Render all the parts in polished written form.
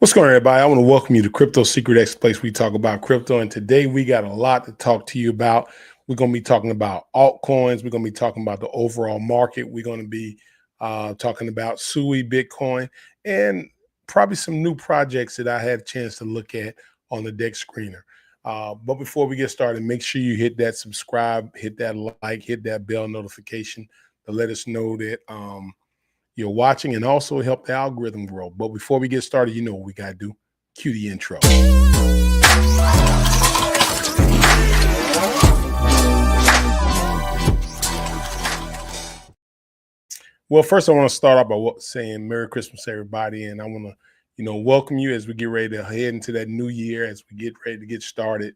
What's going on, everybody? I want to welcome you to Crypto Secret X, place we talk about crypto. And today we got a lot to talk to you about. We're going to be talking about altcoins. We're going to be talking about the overall market. We're going to be talking about SUI, Bitcoin, and probably some new projects that I had a chance to look at on the deck screener. But before we get started, make sure you hit that subscribe, hit that like, hit that bell notification to let us know that you're watching and also help the algorithm grow. But before we get started, you know what we got to do. Cue the intro. Well, first I want to start off by saying Merry Christmas, everybody. And I want to, welcome you as we get ready to head into that new year, as we get ready to get started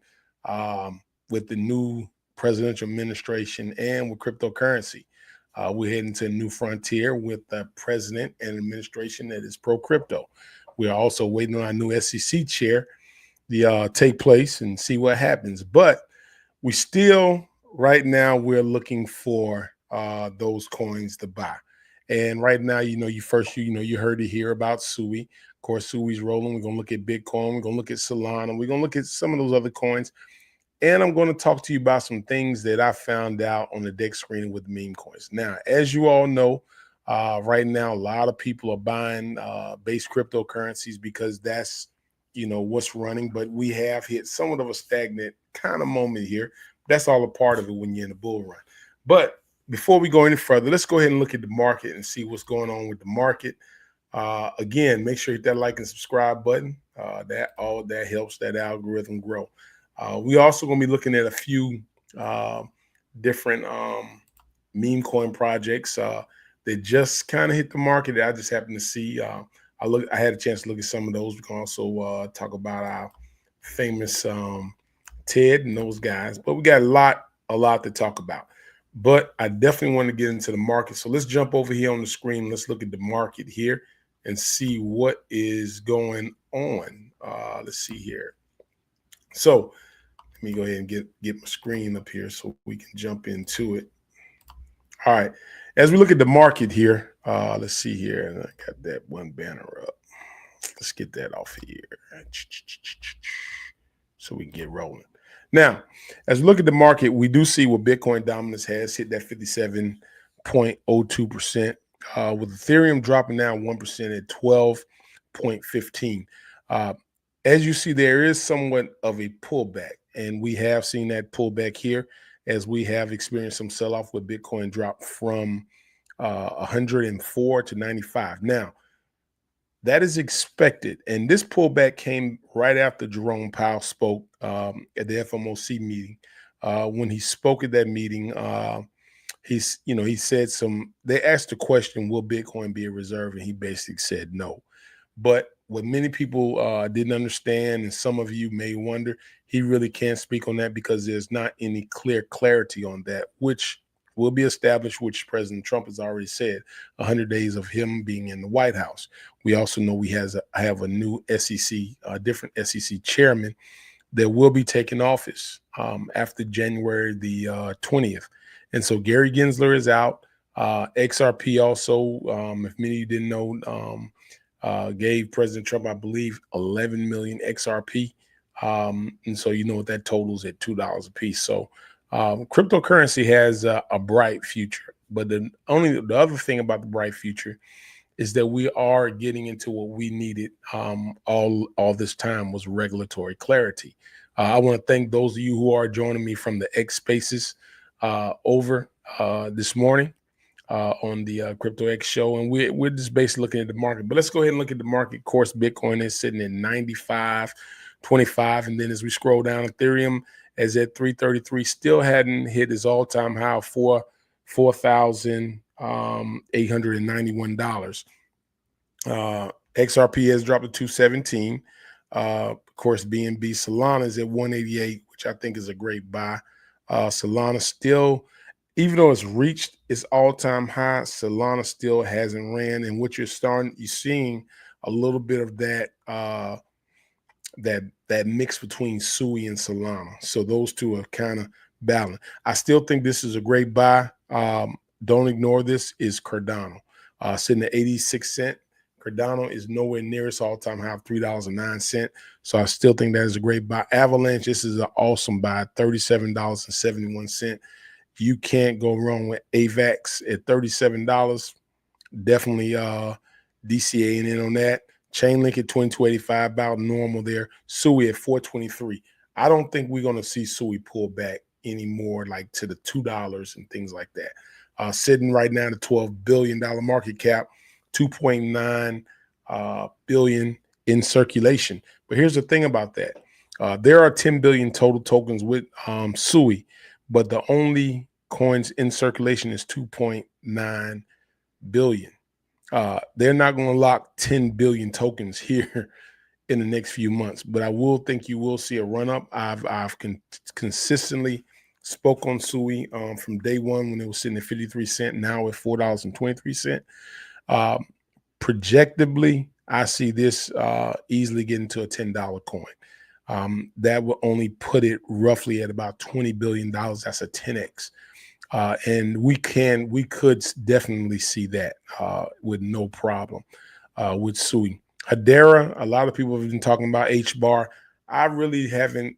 with the new presidential administration and with cryptocurrency. We're heading to a new frontier with a president and administration that is pro-crypto. We are also waiting on our new SEC chair to take place and see what happens. But we still, right now, we're looking for those coins to buy. And right now, you heard it here about SUI. Of course, SUI's rolling. We're going to look at Bitcoin. We're going to look at Solana. We're going to look at some of those other coins. And I'm going to talk to you about some things that I found out on the deck screen with meme coins. Now, as you all know, right now, a lot of people are buying base cryptocurrencies because that's, what's running. But we have hit somewhat of a stagnant kind of moment here. That's all a part of it when you're in a bull run. But before we go any further, let's go ahead and look at the market and see what's going on with the market. Again, make sure you hit that like and subscribe button. That helps that algorithm grow. We also going to be looking at a few different meme coin projects that just kind of hit the market that I just happened to see. I had a chance to look at some of those. We can also talk about our famous Ted and those guys. But we got a lot to talk about. But I definitely want to get into the market. So let's jump over here on the screen. Let's look at the market here and see what is going on. Let's see here. So let me go ahead and get my screen up here so we can jump into it. All right. As we look at the market here, let's see here. And I got that one banner up. Let's get that off of here so we can get rolling. Now, as we look at the market, we do see what Bitcoin dominance has hit that 57.02%, with Ethereum dropping down 1% at 12.15. As you see, there is somewhat of a pullback, and we have seen that pullback here as we have experienced some sell-off with Bitcoin drop from 104 to 95. Now, that is expected, and this pullback came right after Jerome Powell spoke at the FOMC meeting. When he spoke at that meeting, he said they asked the question, will Bitcoin be a reserve? And he basically said no. But what many people didn't understand, and some of you may wonder, he really can't speak on that because there's not any clear clarity on that, which will be established, which President Trump has already said, 100 days of him being in the White House. We also know we have a new different SEC chairman that will be taking office after January the 20th. And so Gary Gensler is out. XRP also, if many of you didn't know, gave President Trump, I believe, 11 million XRP. And so you know what that totals at $2 a piece. So cryptocurrency has a bright future. But the other thing about the bright future is that we are getting into what we needed all this time was regulatory clarity. I want to thank those of you who are joining me from the X Spaces over this morning on the Crypto X show, and we're just basically looking at the market. But let's go ahead and look at the market. Of course, Bitcoin is sitting at 95.25, and then as we scroll down, Ethereum is at 333, still hadn't hit his all-time high of $4,891. XRP has dropped to 217. Of course, BNB Solana is at 188, which I think is a great buy. Solana still, even though it's reached its all-time high, Solana still hasn't ran. And what you're seeing a little bit of that that mix between SUI and Solana. So those two are kind of balanced. I still think this is a great buy. Don't ignore this, is Cardano. Sitting at 86 cents. Cardano is nowhere near its all-time high of $3.09. So I still think that is a great buy. Avalanche, this is an awesome buy, $37.71. You can't go wrong with AVAX at $37. Definitely DCAing in on that. Chainlink at 2285, about normal there. SUI at 423. I don't think we're going to see SUI pull back anymore, like to the $2 and things like that. Sitting right now at a $12 billion market cap, 2.9 billion in circulation. But here's the thing about that. There are 10 billion total tokens with SUI, but the only coins in circulation is 2.9 billion. They're not going to lock 10 billion tokens here in the next few months, but I will think you will see a run up. I've consistently spoke on SUI from day one when it was sitting at 53 cents, now at $4.23. Projectably, I see this easily getting to a $10 coin. That will only put it roughly at about $20 billion. That's a 10x. And we could definitely see that with no problem with SUI. Hedera, a lot of people have been talking about HBAR. I really haven't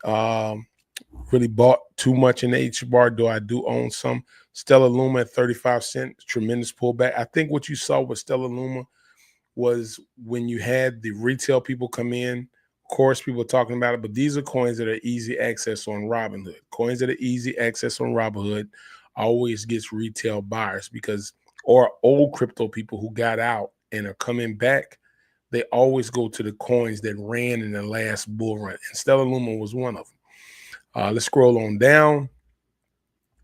really bought too much in HBAR, though I do own some. Stellar Luma at 35 cents, tremendous pullback. I think what you saw with Stellar Luma was when you had the retail people come in. Of course, people are talking about it, but these are coins that are easy access on Robinhood. Coins that are easy access on Robinhood always gets retail buyers because, or old crypto people who got out and are coming back, they always go to the coins that ran in the last bull run. And Stellar Luma was one of them. Let's scroll on down.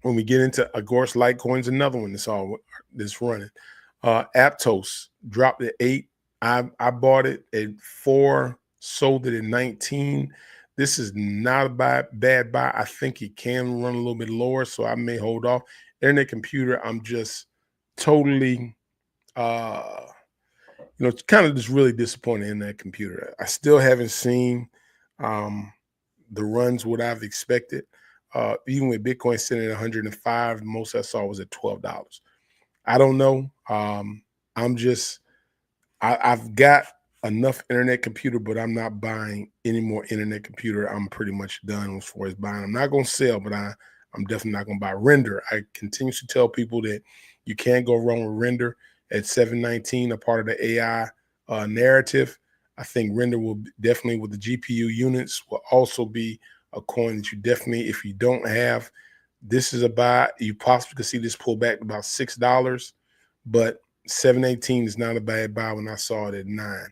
When we get into, of course, Litecoin's another one that's running. Aptos dropped at 8. I bought it at 4, sold it at 19. This is not a bad buy. I think it can run a little bit lower, so I may hold off. Internet Computer, I'm just totally, kind of just really disappointed in that computer. I still haven't seen the runs what I've expected. Even with Bitcoin sitting at 105, most I saw was at $12. I don't know. I've got enough Internet Computer, but I'm not buying any more Internet Computer. I'm pretty much done as far as buying. I'm not going to sell, but I'm definitely not going to buy Render. I continue to tell people that you can't go wrong with Render at 719, a part of the AI narrative. I think Render will definitely, with the GPU units, will also be a coin that you definitely, if you don't have, this is a buy. You possibly could see this pull back to about $6, but 718 is not a bad buy when I saw it at 9.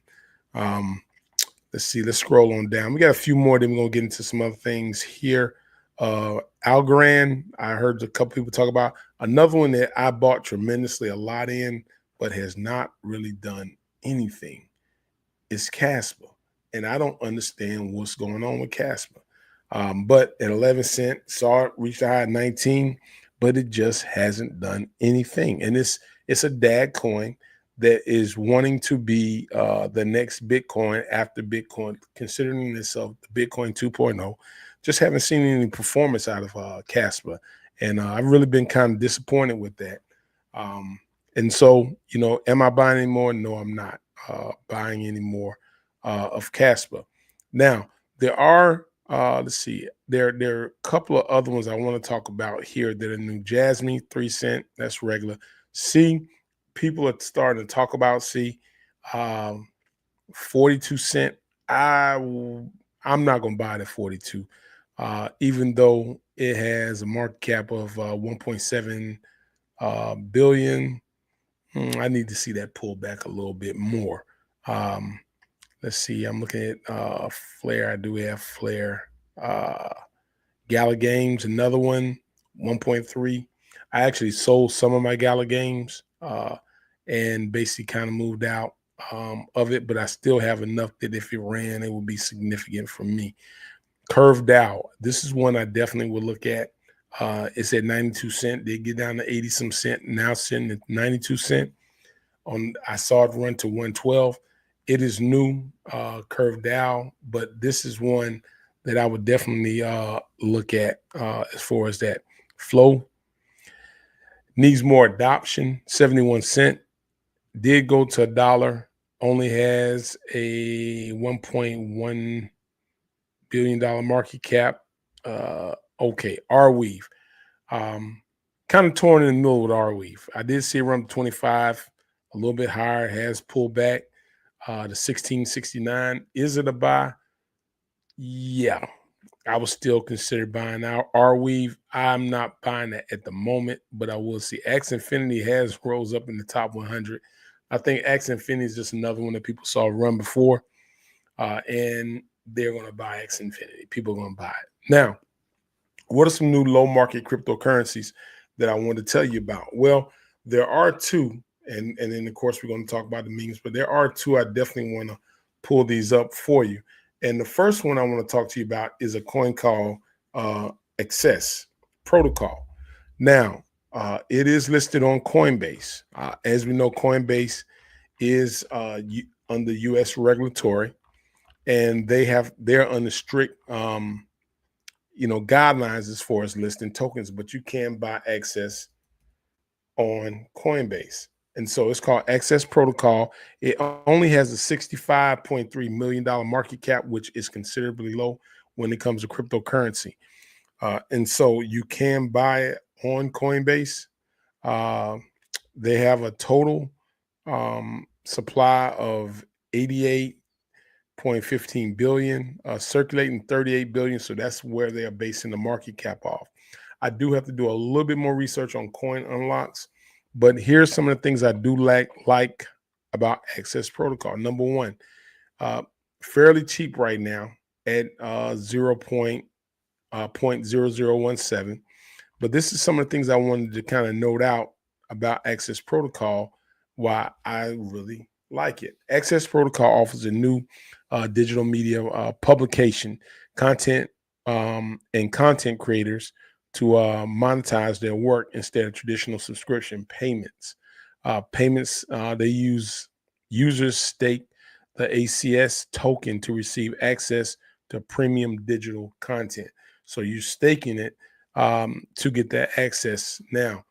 Let's see. Let's scroll on down. We got a few more. Then we're gonna get into some other things here. Algorand, I heard a couple people talk about. Another one that I bought tremendously a lot in, but has not really done anything is Casper, and I don't understand what's going on with Casper. But at 11 cents, saw it reach a high at 19, but it just hasn't done anything. And it's a DAG coin that is wanting to be the next Bitcoin after Bitcoin, considering itself the Bitcoin 2.0. Just haven't seen any performance out of Casper. And I've really been kind of disappointed with that. And so, am I buying any more? No, I'm not buying any more of Casper. Now, there are, let's see, there are a couple of other ones I want to talk about here that are new. Jasmine, 3 cents, that's regular. C, people are starting to talk about C, 42 cents. I'm not going to buy it at 42, even though it has a market cap of 1.7 billion. I need to see that pull back a little bit more. Let's see. I'm looking at Flare. I do have Flare. Gala Games, another one, 1.3. I actually sold some of my Gala Games and basically kind of moved out of it, but I still have enough that if it ran, it would be significant for me. Curve DAO. This is one I definitely would look at. It's at 92 cents. They get down to 80 some cent. Now sitting at 92 cents. I saw it run to 112. It is new, Curve DAO, but this is one that I would definitely look at as far as that. Flow needs more adoption. 71 cents. Did go to $1. only has a $1.1 billion market cap. Okay, Arweave. Um, Kind of torn in the middle with Arweave. I did see around 25, a little bit higher, has pulled back. The 1669. Is it a buy? Yeah, I would still consider buying our Arweave. I'm not buying that at the moment, but I will see. X Infinity has rose up in the top 100. I think X Infinity is just another one that people saw run before, and they're going to buy X Infinity. People are going to buy it. Now, what are some new low market cryptocurrencies that I want to tell you about? Well, there are two, and then of course we're going to talk about the memes, but there are two I definitely want to pull these up for you. And the first one I want to talk to you about is a coin called Access Protocol. Now, it is listed on Coinbase. As we know, Coinbase is under U.S. regulatory, and they're under strict guidelines as far as listing tokens, but you can buy Access on Coinbase. And so it's called Access Protocol. It only has a $65.3 million market cap, which is considerably low when it comes to cryptocurrency. And so you can buy it on Coinbase. They have a total supply of 88.15 billion, circulating 38 billion. So that's where they are basing the market cap off. I do have to do a little bit more research on coin unlocks, but here's some of the things I do like about Access Protocol. Number one, fairly cheap right now at 0.0017. But this is some of the things I wanted to kind of note out about Access Protocol, why I really like it. Access Protocol offers a new digital media publication, content, and content creators to monetize their work instead of traditional subscription payments. They use users stake the ACS token to receive access to premium digital content. So you're staking it to get that access. Now,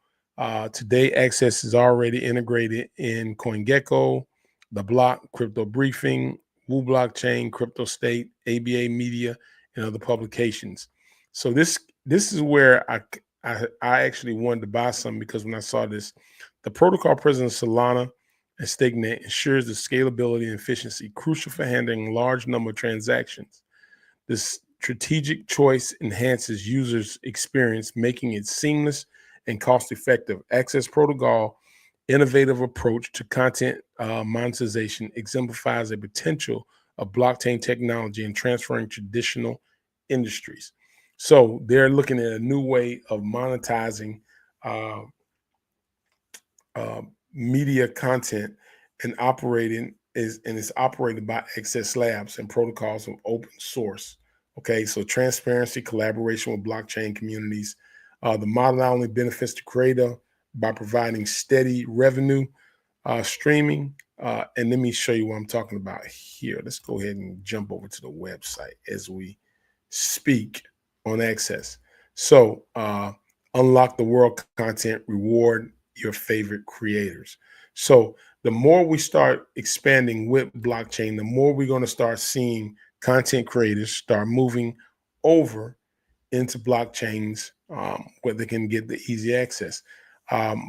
today, Access is already integrated in CoinGecko, The Block, Crypto Briefing, Wu Blockchain, Crypto State, ABA Media, and other publications. So this is where I actually wanted to buy some, because when I saw this, the protocol present Solana and StakeNet ensures the scalability and efficiency crucial for handling large number of transactions. This strategic choice enhances users' experience, making it seamless and cost-effective. Access Protocol innovative approach to content monetization exemplifies a potential of blockchain technology and transferring traditional industries. So they're looking at a new way of monetizing uh, media content and is operated by Access Labs and protocols of open source. Okay, so transparency, collaboration with blockchain communities. The model not only benefits the creator by providing steady revenue streaming, and let me show you what I'm talking about here. Let's go ahead and jump over to the website as we speak on Access. So unlock the world content, reward your favorite creators. So the more we start expanding with blockchain, the more we're going to start seeing content creators start moving over into blockchains where they can get the easy access.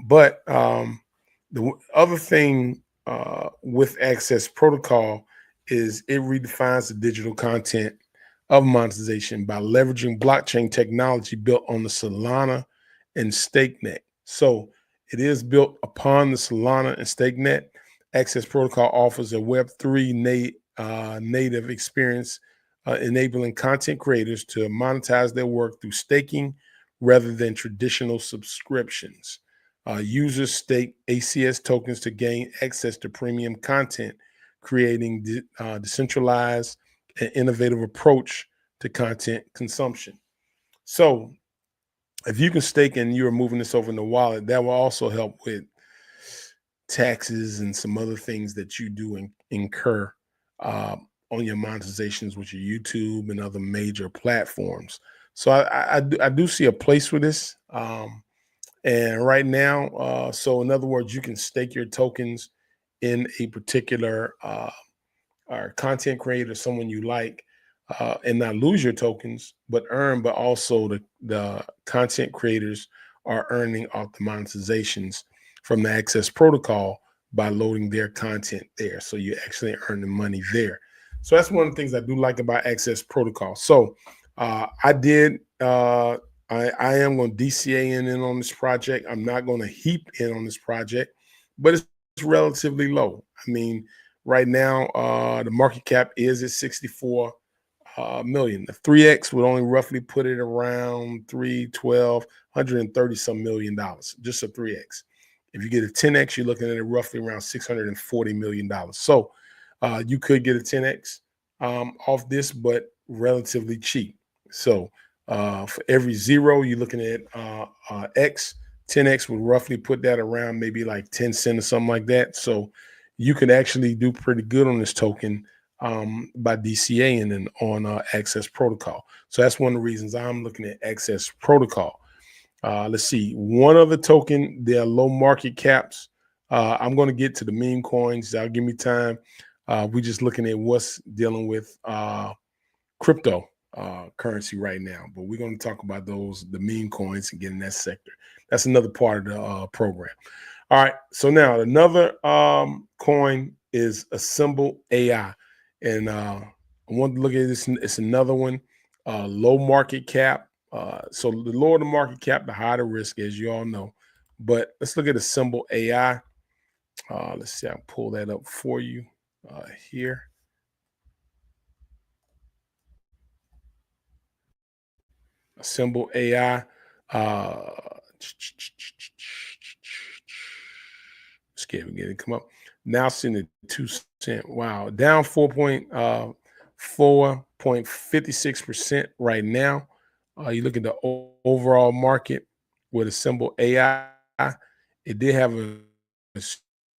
But the other thing with Access Protocol is it redefines the digital content of monetization by leveraging blockchain technology built on the Solana and StakeNet. So it is built upon the Solana and StakeNet. Access Protocol offers a Web3 native experience, enabling content creators to monetize their work through staking rather than traditional subscriptions. Users stake ACS tokens to gain access to premium content, creating decentralized and innovative approach to content consumption. So if you can stake and you're moving this over in the wallet, that will also help with taxes and some other things that you do incur on your monetizations with your YouTube and other major platforms. So I do see a place for this. And right now, so in other words, you can stake your tokens in a particular or content creator, someone you like, and not lose your tokens, but earn, but also the content creators are earning off the monetizations from the Access protocol by loading their content there. So you actually earn the money there. So that's one of the things I do like about Access protocol. So I did, I am going to DCA in on this project. I'm not going to heap in on this project, but it's relatively low. I mean, right now, the market cap is at 64 million. The 3x would only roughly put it around 312, 130 some $1,000,000, just a 3x. If you get a 10x, you're looking at it roughly around $640 million. So you could get a 10x off this, but relatively cheap. So for every zero, you're looking at X. 10x would roughly put that around maybe like 10 cents or something like that. So you can actually do pretty good on this token by DCAing and on Access Protocol. So that's one of the reasons I'm looking at Access Protocol. Let's see, one other token, they're low market caps. I'm going to get to the meme coins. That'll give me time. We're just looking at what's dealing with crypto currency right now, but we're going to talk about the meme coins, and get in that sector. That's another part of the program. All right, so now another coin is Assemble AI, and I want to look at this. It's another one, low market cap. So the lower the market cap, the higher the risk, as you all know. But let's look at Assemble AI. Let's see, I'll pull that up for you here. Assemble AI. Scared we get it come up. Now sitting at 2 cents. Wow, down 4.56% right now. You look at the overall market with Assemble AI. It did have a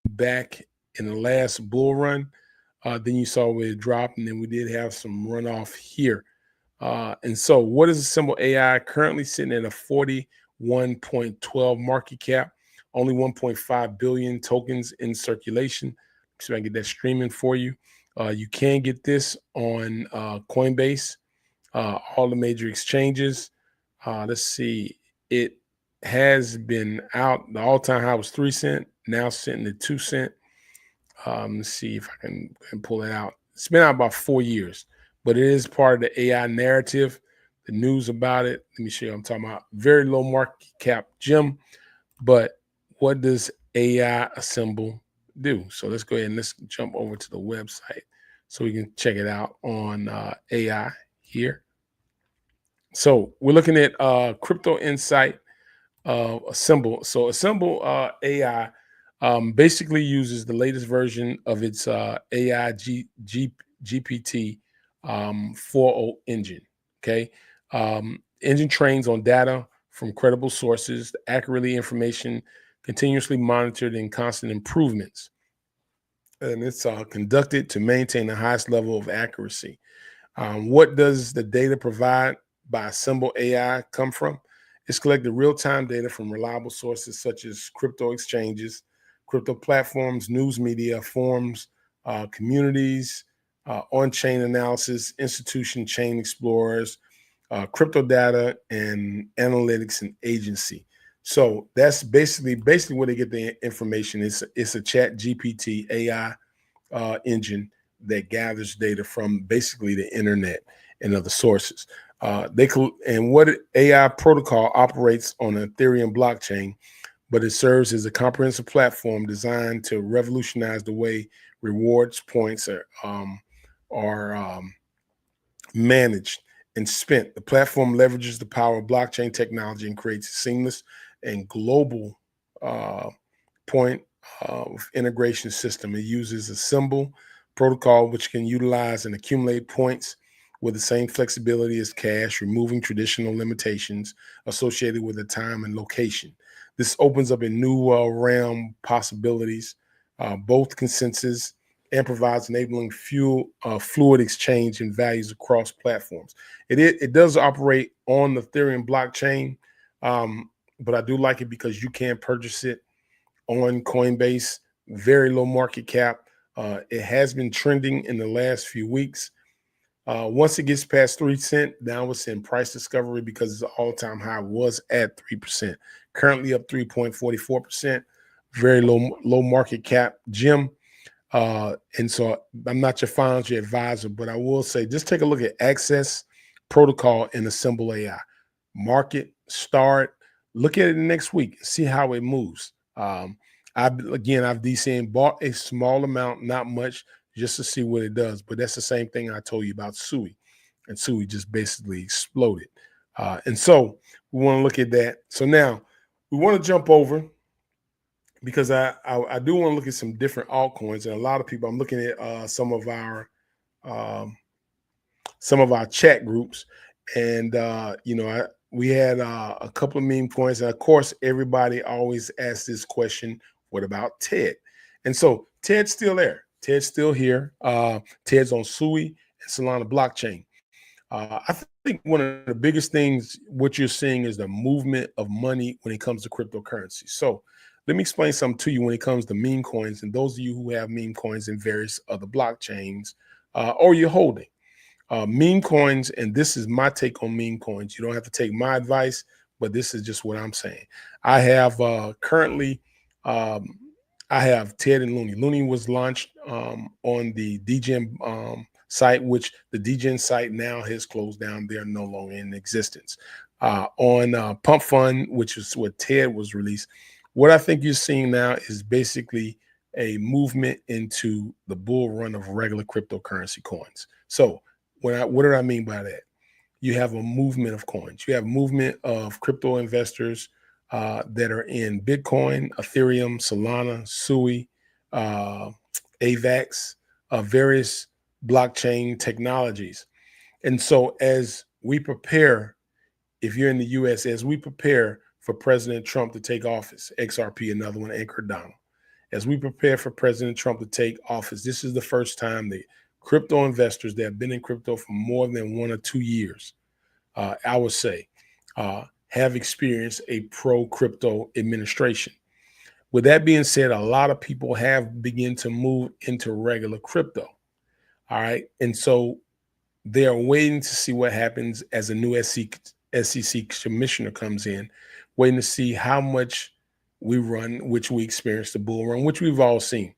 back in the last bull run. Then you saw where it dropped, and then we did have some runoff here. And so what is Assemble AI? Currently sitting at a 41.12 market cap, only 1.5 billion tokens in circulation. So I can get that streaming for you. You can get this on Coinbase, all the major exchanges. Let's see. It has been out. The all-time high was 3 cents, now sitting at 2 cents. Let's see if I can pull it out. It's been out about 4 years, but it is part of the AI narrative, the news about it. Let me show you what I'm talking about. Very low market cap gem, but what does AI Assemble do? So let's go ahead and let's jump over to the website so we can check it out on AI here. So we're looking at Crypto Insight Assemble. So Assemble AI basically uses the latest version of its AI GPT 4.0 engine. Okay. Engine trains on data from credible sources, accurately information, continuously monitored, and constant improvements. And it's conducted to maintain the highest level of accuracy. What does the data provide by Assemble AI come from? It's collected real-time data from reliable sources such as crypto exchanges, crypto platforms, news media, forums, communities, on-chain analysis, institution chain explorers, crypto data, and analytics and agency. So that's basically where they get the information. It's a Chat GPT AI engine that gathers data from basically the internet and other sources. And what AI protocol operates on an Ethereum blockchain, but it serves as a comprehensive platform designed to revolutionize the way rewards points are managed and spent. The platform leverages the power of blockchain technology and creates a seamless and global point of integration system. It uses a Assemble protocol, which can utilize and accumulate points with the same flexibility as cash, removing traditional limitations associated with the time and location. This opens up a new realm possibilities, both consensus and provides enabling fluid exchange and values across platforms. It does operate on the Ethereum blockchain, but I do like it because you can purchase it on Coinbase very low market cap. It has been trending in the last few weeks. Once it gets past 3 cents, now it's in price discovery because the all-time high was at 3%. Currently up 3.44%. Very low market cap, Jim. And so I'm not your financial advisor, but I will say just take a look at Access Protocol and Assemble AI. Market, start, look at it next week, see how it moves. I've DC and bought a small amount, not much, just to see what it does. But that's the same thing I told you about SUI. And SUI just basically exploded. And so we want to look at that. So now we want to jump over because I do want to look at some different altcoins. And a lot of people, I'm looking at some of our chat groups. And, we had a couple of meme coins. And of course, everybody always asks this question, what about TED? And so TED's still there. Ted's still here. Ted's on SUI and Solana blockchain. I think one of the biggest things, what you're seeing is the movement of money when it comes to cryptocurrency. So let me explain something to you when it comes to meme coins. And those of you who have meme coins in various other blockchains or you're holding meme coins, and this is my take on meme coins. You don't have to take my advice, but this is just what I'm saying. I have currently, I have TED and Looney. Looney was launched on the DGen site, which the DGen site now has closed down. They're no longer in existence. On Pump Fund, which is what TED was released, what I think you're seeing now is basically a movement into the bull run of regular cryptocurrency coins. So what do I mean by that? You have a movement of coins. You have movement of crypto investors that are in Bitcoin, Ethereum, Solana, SUI, AVAX, various blockchain technologies. And so as we prepare, if you're in the US, as we prepare for President Trump to take office, XRP, another one, and Cardano, as we prepare for President Trump to take office, this is the first time that crypto investors that have been in crypto for more than 1 or 2 years, I would say, have experienced a pro-crypto administration. With that being said, a lot of people have begun to move into regular crypto. All right. And so they are waiting to see what happens as a new SEC commissioner comes in, waiting to see how much we run, which we experienced the bull run, which we've all seen.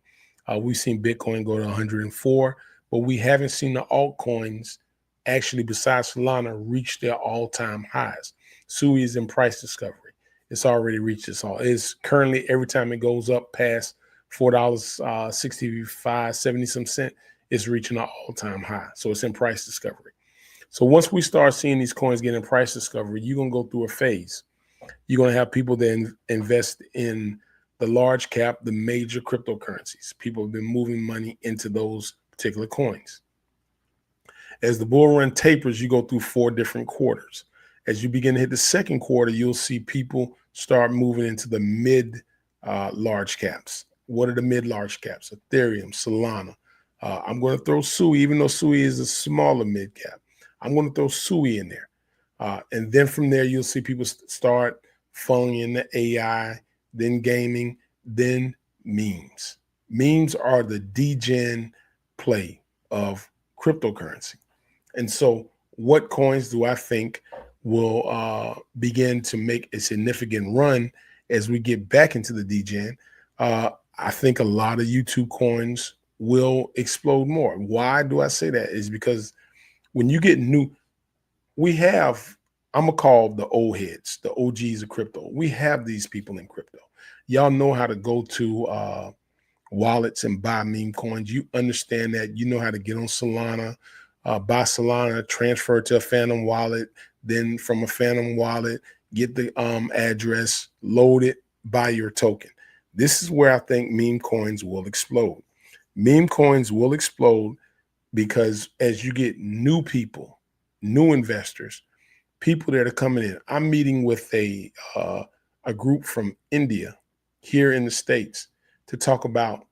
We've seen Bitcoin go to 104, but we haven't seen the altcoins actually, besides Solana, reach their all-time highs. SUI is in price discovery. It's already reached its all. It's currently, every time it goes up past $4.65, 70 some cent, it's reaching an all-time high. So it's in price discovery. So once we start seeing these coins get in price discovery, you're going to go through a phase. You're going to have people that invest in the large cap, the major cryptocurrencies. People have been moving money into those particular coins. As the bull run tapers, you go through 4 different quarters. As you begin to hit the second quarter, you'll see people start moving into the mid large caps. What are the mid large caps? Ethereum, Solana. I'm going to throw SUI, even though SUI is a smaller mid cap. I'm going to throw SUI in there. And then from there, you'll see people start falling into AI, then gaming, then memes. Memes are the degen play of cryptocurrency. And so what coins do I think will begin to make a significant run as we get back into the degen? I think a lot of YouTube coins will explode more. Why do I say that? Is because when you get new, I'm gonna call the old heads, the OGs of crypto. We have these people in crypto. Y'all know how to go to wallets and buy meme coins. You understand that. You know how to get on Solana, buy Solana, transfer to a Phantom wallet, then from a Phantom wallet, get the address, load it, buy your token. This is where I think meme coins will explode. Meme coins will explode because as you get new people, new investors, people that are coming in. I'm meeting with a group from India here in the States to talk about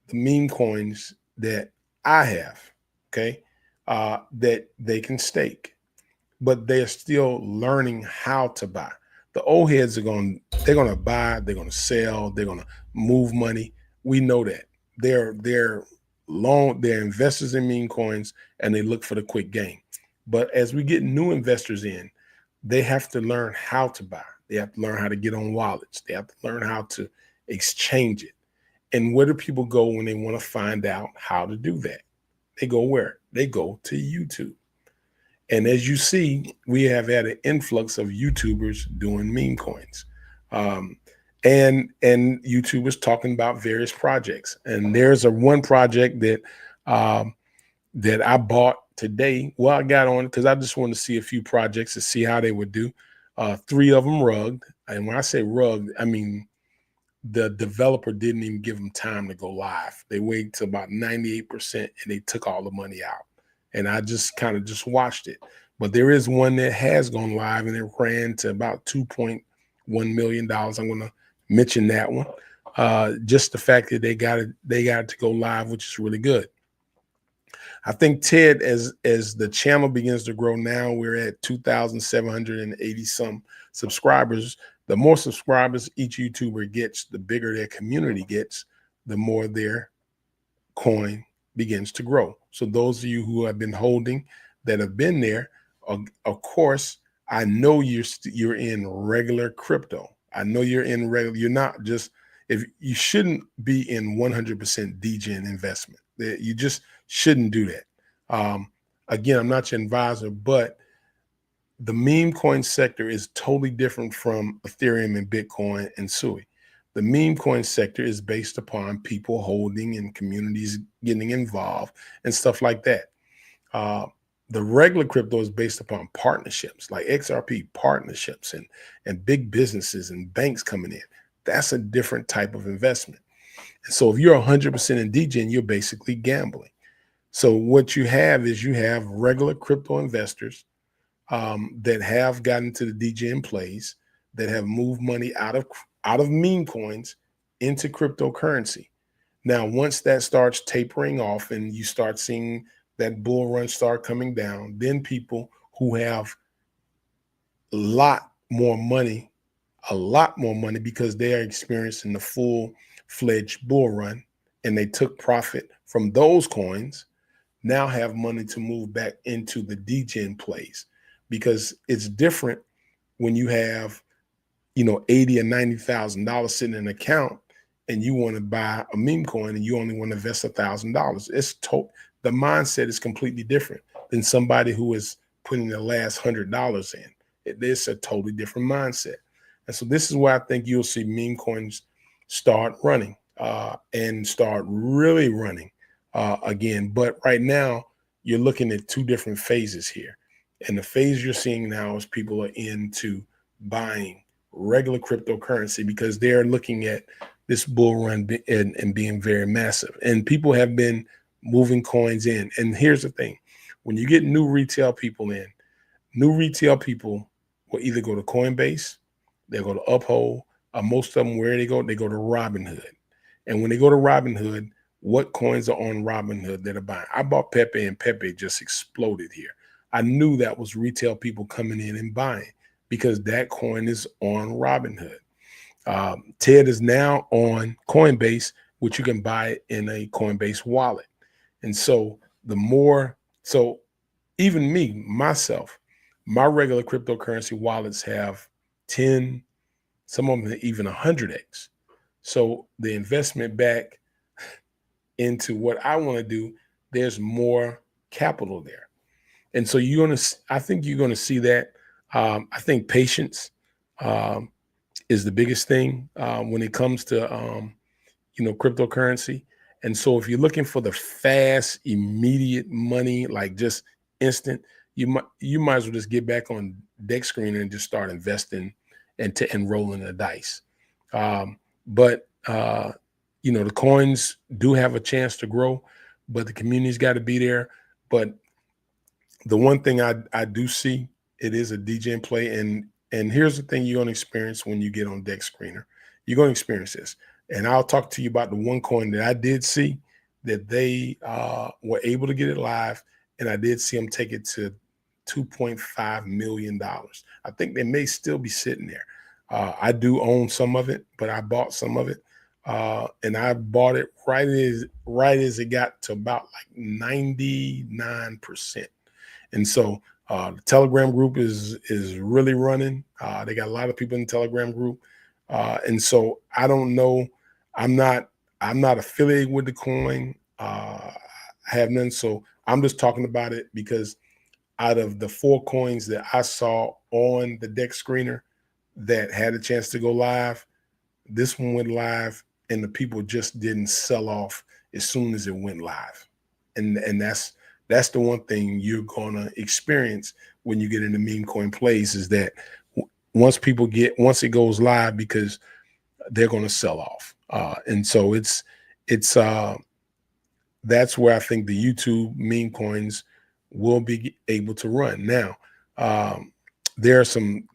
the meme coins that I have, okay, that they can stake, but they're still learning how to buy. The old heads they're going to buy, they're going to sell, they're going to move money. We know that they're they're investors in meme coins, and they look for the quick gain. But as we get new investors in, they have to learn how to buy. They have to learn how to get on wallets. They have to learn how to exchange it. And where do people go when they want to find out how to do that? They go where? They go to YouTube. And as you see, we have had an influx of YouTubers doing meme coins. Um, and YouTubers talking about various projects. And there's a one project um, that I bought today. Well, I got on because I just wanted to see a few projects to see how they would do. Three of them rugged. And when I say rugged, I mean the developer didn't even give them time to go live. They waited to about 98% and they took all the money out. And I just kind of just watched it. But there is one that has gone live and it ran to about $2.1 million. I'm going to mention that one. Just the fact that they got it to go live, which is really good. I think Ted, as the channel begins to grow now, we're at 2,780 some subscribers. The more subscribers each YouTuber gets, the bigger their community gets, the more their coin begins to grow. So those of you who have been holding, that have been there, of course, I know you're in regular crypto. I know you're in regular. You're not just, if you shouldn't be in 100% DGen investment. You just shouldn't do that. Again, I'm not your advisor, but the meme coin sector is totally different from Ethereum and Bitcoin and SUI. The meme coin sector is based upon people holding and communities getting involved and stuff like that. The regular crypto is based upon partnerships like XRP partnerships and big businesses and banks coming in. That's a different type of investment. And so if you're 100% in DGen, you're basically gambling. So what you have is you have regular crypto investors that have gotten to the DGen plays, that have moved money out of meme coins into cryptocurrency. Now, once that starts tapering off and you start seeing that bull run start coming down, then people who have a lot more money because they are experiencing the full-fledged bull run and they took profit from those coins, now have money to move back into the DGen plays, because it's different when you have, $80,000 or $90,000 sitting in an account and you want to buy a meme coin and you only want to invest $1,000. The mindset is completely different than somebody who is putting the last $100 in. It's a totally different mindset. And so this is why I think you'll see meme coins start running and start really running again. But right now, you're looking at two different phases here. And the phase you're seeing now is people are into buying regular cryptocurrency because they're looking at this bull run and being very massive. And people have been moving coins in. And here's the thing. When you get new retail people in, new retail people will either go to Coinbase, they'll go to Uphold, or most of them, where they go to Robinhood. And when they go to Robinhood, what coins are on Robinhood that are buying? I bought Pepe, and Pepe just exploded here. I knew that was retail people coming in and buying because that coin is on Robinhood. TED is now on Coinbase, which you can buy in a Coinbase wallet. And so even me, myself, my regular cryptocurrency wallets have 10, some of them even 100x. So the investment back into what I want to do, there's more capital there. And so I think you're going to see that. I think patience is the biggest thing when it comes to, cryptocurrency. And so if you're looking for the fast, immediate money, like just instant, you might as well just get back on DexScreener and just start investing and rolling the dice. But the coins do have a chance to grow, but the community's got to be there. But the one thing I do see, it is a DGen play. And here's the thing you're going to experience when you get on DexScreener. You're going to experience this. And I'll talk to you about the one coin that I did see that they were able to get it live. And I did see them take it to $2.5 million. I think they may still be sitting there. I do own some of it, but I bought some of it. and I bought it right as it got to about like 99%. And so the Telegram group is really running. They got a lot of people in the Telegram group, and so I don't know. I'm not I'm not affiliated with the coin. I have none, so I'm just talking about it because out of the 4 coins that I saw on the deck screener that had a chance to go live, this one went live, and the people just didn't sell off as soon as it went live, and that's the one thing you're gonna experience when you get into meme coin plays is that once it goes live because they're gonna sell off, and so it's that's where I think the YouTube meme coins will be able to run. Now, um, there are some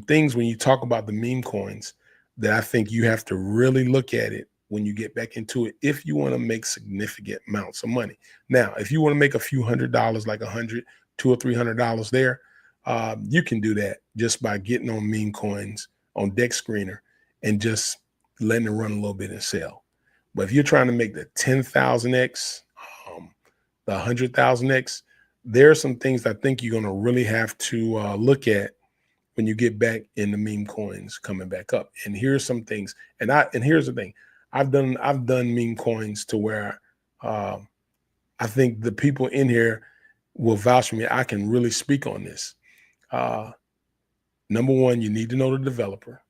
things when you talk about the meme coins that I think you have to really look at it when you get back into it if you want to make significant amounts of money. Now, if you want to make a few $100, like 100, $200 or $300 there, you can do that just by getting on meme coins on Deck Screener and just letting it run a little bit and sell. But if you're trying to make the 10,000x, the 100,000x, there are some things I think you're going to really have to look at when you get back in the meme coins coming back up. And here's some things. And here's the thing. I've done meme coins to where uh, I think the people in here will vouch for me. I can really speak on this. Uh, Number one, you need to know the developer.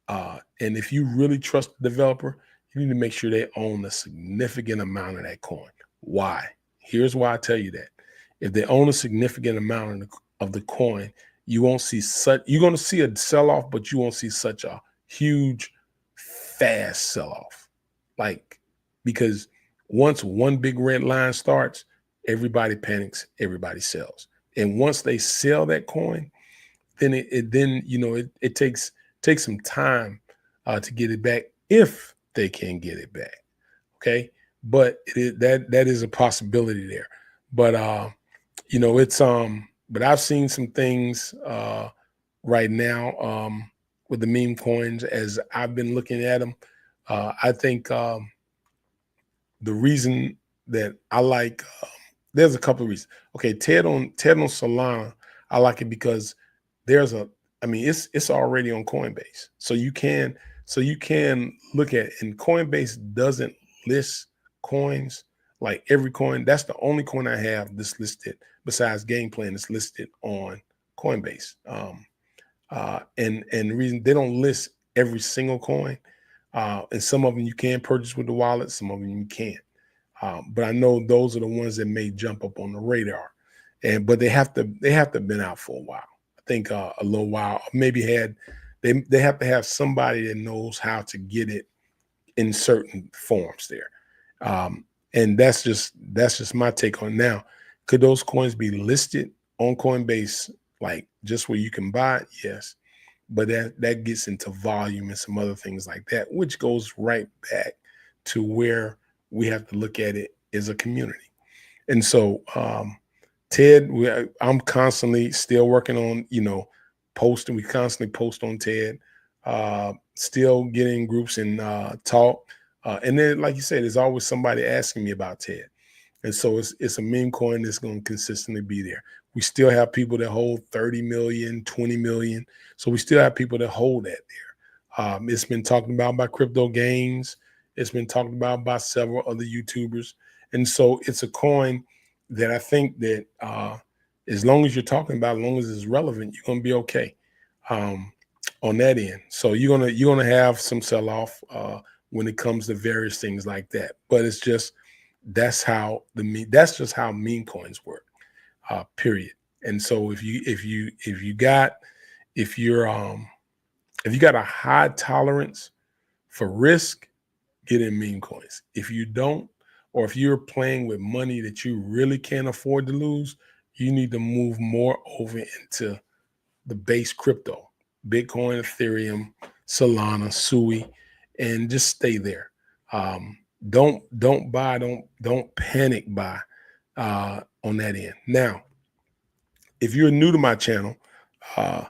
And if you really trust the developer, you need to make sure they own a significant amount of that coin. Why? Here's why I tell you that. If they own a significant amount of the coin, you're going to see a sell-off, but you won't see such a huge, fast sell-off. Like, because once one big red line starts, everybody panics, everybody sells. And once they sell that coin, then it takes some time to get it back if they can get it back. Okay, but that is a possibility there. But but I've seen some things right now with the meme coins as I've been looking at them. I think the reason that I like there's a couple of reasons. Okay, Ted on Solana, I like it because there's a I mean it's already on Coinbase. So you can look at it, and Coinbase doesn't list coins like every coin. That's the only coin I have that's listed besides Game Plan that's listed on Coinbase. And the reason they don't list every single coin, and some of them you can purchase with the wallet, some of them you can't. But I know those are the ones that may jump up on the radar, but they have to have been out for a while. I think a little while, maybe they have to have somebody that knows how to get it in certain forms there. And that's just my take on it. Now. Could those coins be listed on Coinbase, like just where you can buy it? Yes, but that gets into volume and some other things like that, which goes right back to where we have to look at it as a community. And so, Ted, I'm constantly still working on, posting. We constantly post on Ted, still getting groups and talk. And then, like you said, there's always somebody asking me about Ted. And so it's a meme coin that's going to consistently be there. We still have people that hold 30 million, 20 million. So we still have people that hold that there. It's been talked about by Crypto Games. It's been talked about by several other YouTubers. And so it's a coin that I think that as long as you're talking about, as long as it's relevant, you're going to be okay on that end. So you're gonna have some sell off when it comes to various things like that. But it's just that's just how meme coins work. Period. And so if you got a high tolerance for risk, get in meme coins. If you don't, or if you're playing with money that you really can't afford to lose, you need to move more over into the base crypto, Bitcoin, Ethereum, Solana, Sui, and just stay there. Don't buy, don't panic buy on that end. Now, if you're new to my channel, uh,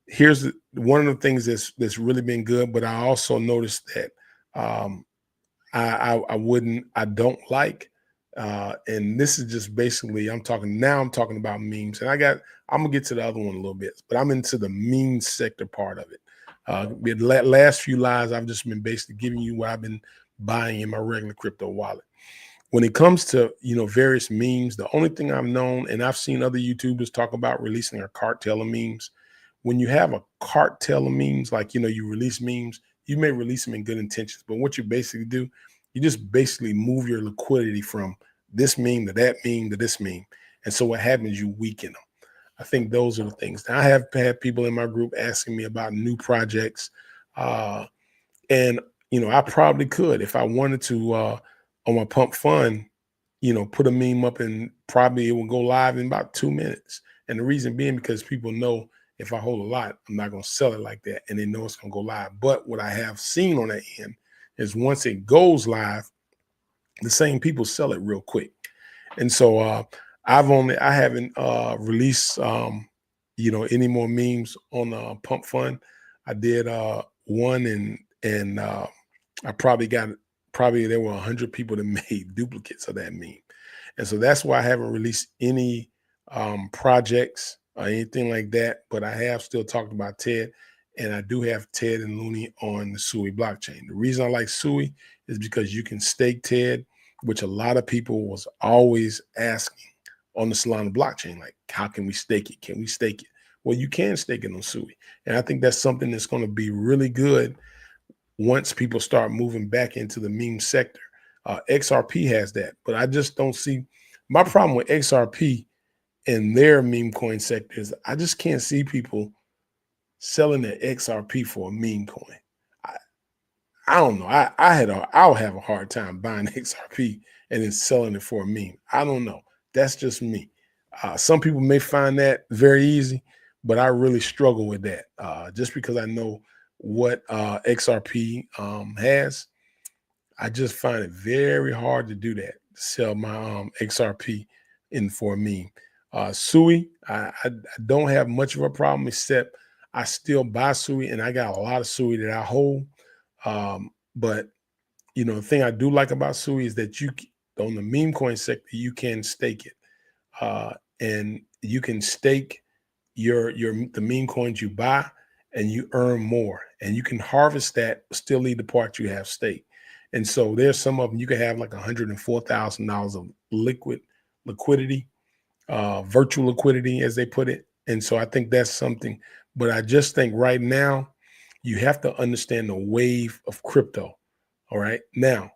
here's one of the things that's really been good. But I also noticed that I don't like. And this is just basically I'm talking about memes, and I'm gonna get to the other one a little bit, but I'm into the meme sector part of it. The last few lives I've just been basically giving you what I've been buying in my regular crypto wallet. When it comes to various memes, the only thing I've known, and I've seen other YouTubers talk about releasing a cartel of memes. When you have a cartel of memes, like you release memes, you may release them in good intentions, but what you basically do, you just basically move your liquidity from this meme to that meme to this meme, and so what happens? You weaken them. I think those are the things. Now, I have had people in my group asking me about new projects, and I probably could if I wanted to on my pump fund, put a meme up and probably it will go live in about 2 minutes. And the reason being because people know if I hold a lot, I'm not going to sell it like that, and they know it's going to go live. But what I have seen on that end is once it goes live, the same people sell it real quick. And so I haven't released any more memes on the pump fund. I did one, and I probably there were 100 people that made duplicates of that meme. And so that's why I haven't released any projects or anything like that. But I have still talked about TED, and I do have TED and Looney on the Sui blockchain. The reason I like Sui is because you can stake TED, which a lot of people was always asking on the Solana blockchain, like, how can we stake it? Can we stake it? Well, you can stake it on Sui. And I think that's something that's going to be really good once people start moving back into the meme sector. XRP has that, but I just don't see my problem with XRP and their meme coin sector is I just can't see people selling their XRP for a meme coin. I don't know. I'll have a hard time buying XRP and then selling it for a meme. I don't know. That's just me. Some people may find that very easy, but I really struggle with that. Just because I know what XRP has, I just find it very hard to do that. Sell my XRP in for a meme. Sui, I don't have much of a problem, except I still buy Sui, and I got a lot of Sui that I hold. But the thing I do like about Sui is that on the meme coin sector, you can stake it, and you can stake the meme coins you buy, and you earn more, and you can harvest that, still leave the part you have staked. And so there's some of them you can have like $104,000 of liquidity, virtual liquidity, as they put it. And so I think that's something. But I just think right now you have to understand the wave of crypto. All right. Now,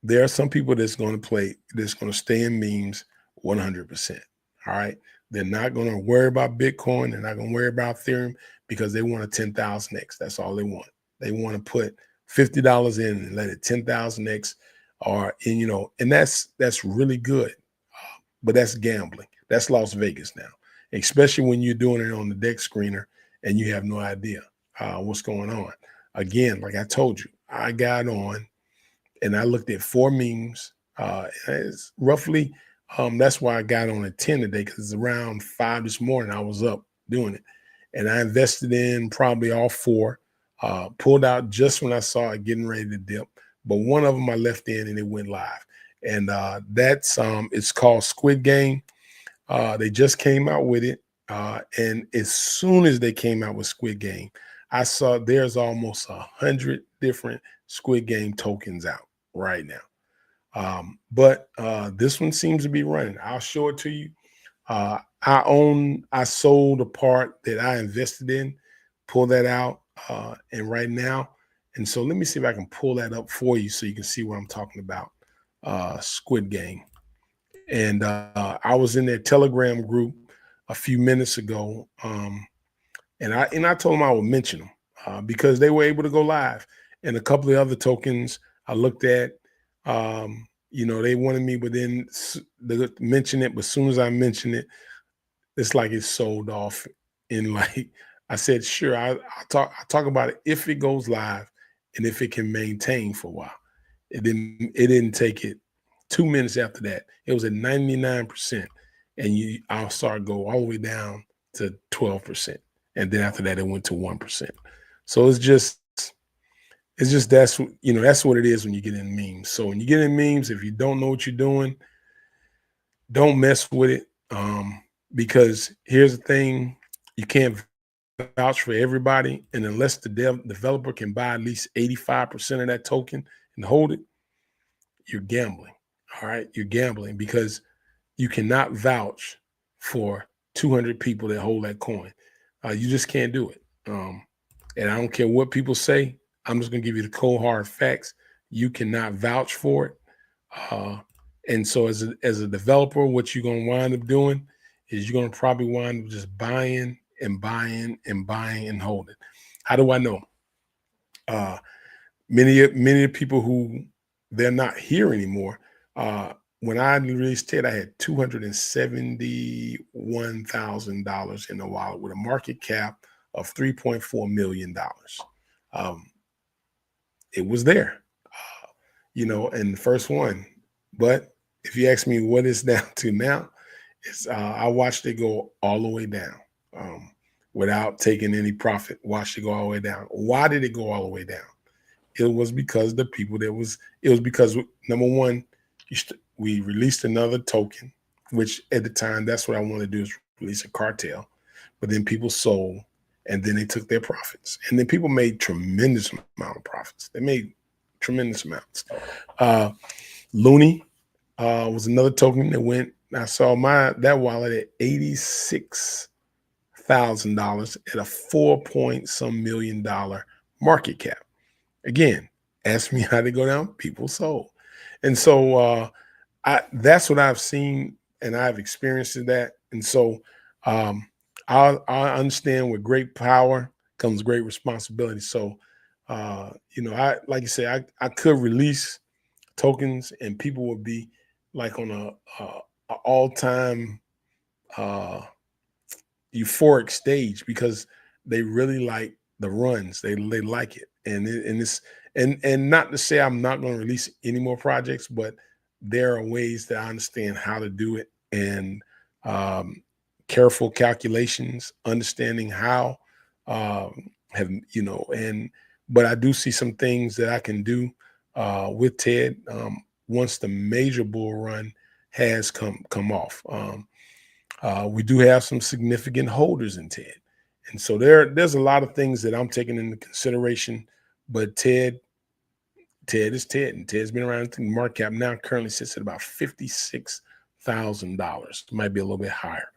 there are some people that's going to stay in memes 100%. All right. They're not going to worry about Bitcoin. They're not going to worry about Ethereum because they want a 10,000x. That's all they want. They want to put $50 in and let it 10,000x, and that's really good. But that's gambling. That's Las Vegas now, especially when you're doing it on the deck screener and you have no idea what's going on. Again, like I told you, I got on and I looked at 4 memes. It's roughly, that's why I got on at 10 today, because it's around 5 this morning. I was up doing it, and I invested in probably all 4. Pulled out just when I saw it getting ready to dip, but one of them I left in and it went live. And that's it's called Squid Game. They just came out with it, and as soon as they came out with Squid Game, I saw there's almost 100 different Squid Game tokens out right now. But this one seems to be running. I'll show it to you. I sold a part that I invested in, pull that out, and right now, and so let me see if I can pull that up for you so you can see what I'm talking about. Squid Game. And I was in their Telegram group a few minutes ago, and I told them I would mention them because they were able to go live. And a couple of other tokens I looked at, they wanted me within mention it, but as soon as I mention it, it's like it's sold off. In like I said, sure, I'll talk about it if it goes live and if it can maintain for a while. It didn't take it 2 minutes after that. It was at 99%. And I'll start go all the way down to 12%. And then after that, it went to 1%. So it's just It's just that's what it is when you get in memes. So when you get in memes, if you don't know what you're doing, don't mess with it. Because here's the thing: you can't vouch for everybody, and unless the developer can buy at least 85% of that token and hold it, you're gambling. All right, you're gambling because you cannot vouch for 200 people that hold that coin. You just can't do it. And I don't care what people say. I'm just going to give you the cold hard facts. You cannot vouch for it. Uh, and so, as a developer, what you're going to wind up doing is you're going to probably wind up just buying and buying and buying and holding. How do I know? Uh, many of the people who they're not here anymore. When I released TED, I had $271,000 in the wallet with a market cap of $3.4 million. Um, it was there, and the first one. But if you ask me what it's down to now, it's I watched it go all the way down without taking any profit. Watched it go all the way down. Why did it go all the way down? It was because the people that was. It was because number one, we released another token, which at the time that's what I wanted to do is release a cartel, but then people sold, and then they took their profits, and then people made tremendous amount of profits. They made tremendous amounts. Looney was another token that went. I saw that wallet at $86,000 at a 4 point some $1 million market cap. Again, ask me how they go down. People sold, and so that's what I've seen and I've experienced that. And so um, I understand with great power comes great responsibility. So I like you say, I could release tokens and people would be like on a all time uh, euphoric stage because they really like the runs. They like it, and it's and not to say I'm not going to release any more projects, but there are ways that I understand how to do it and careful calculations, understanding how have and but I do see some things that I can do with TED once the major bull run has come off. We do have some significant holders in TED. And so there's a lot of things that I'm taking into consideration, but TED is TED, and TED's been around. I think market cap now currently sits at about $56,000. It might be a little bit higher.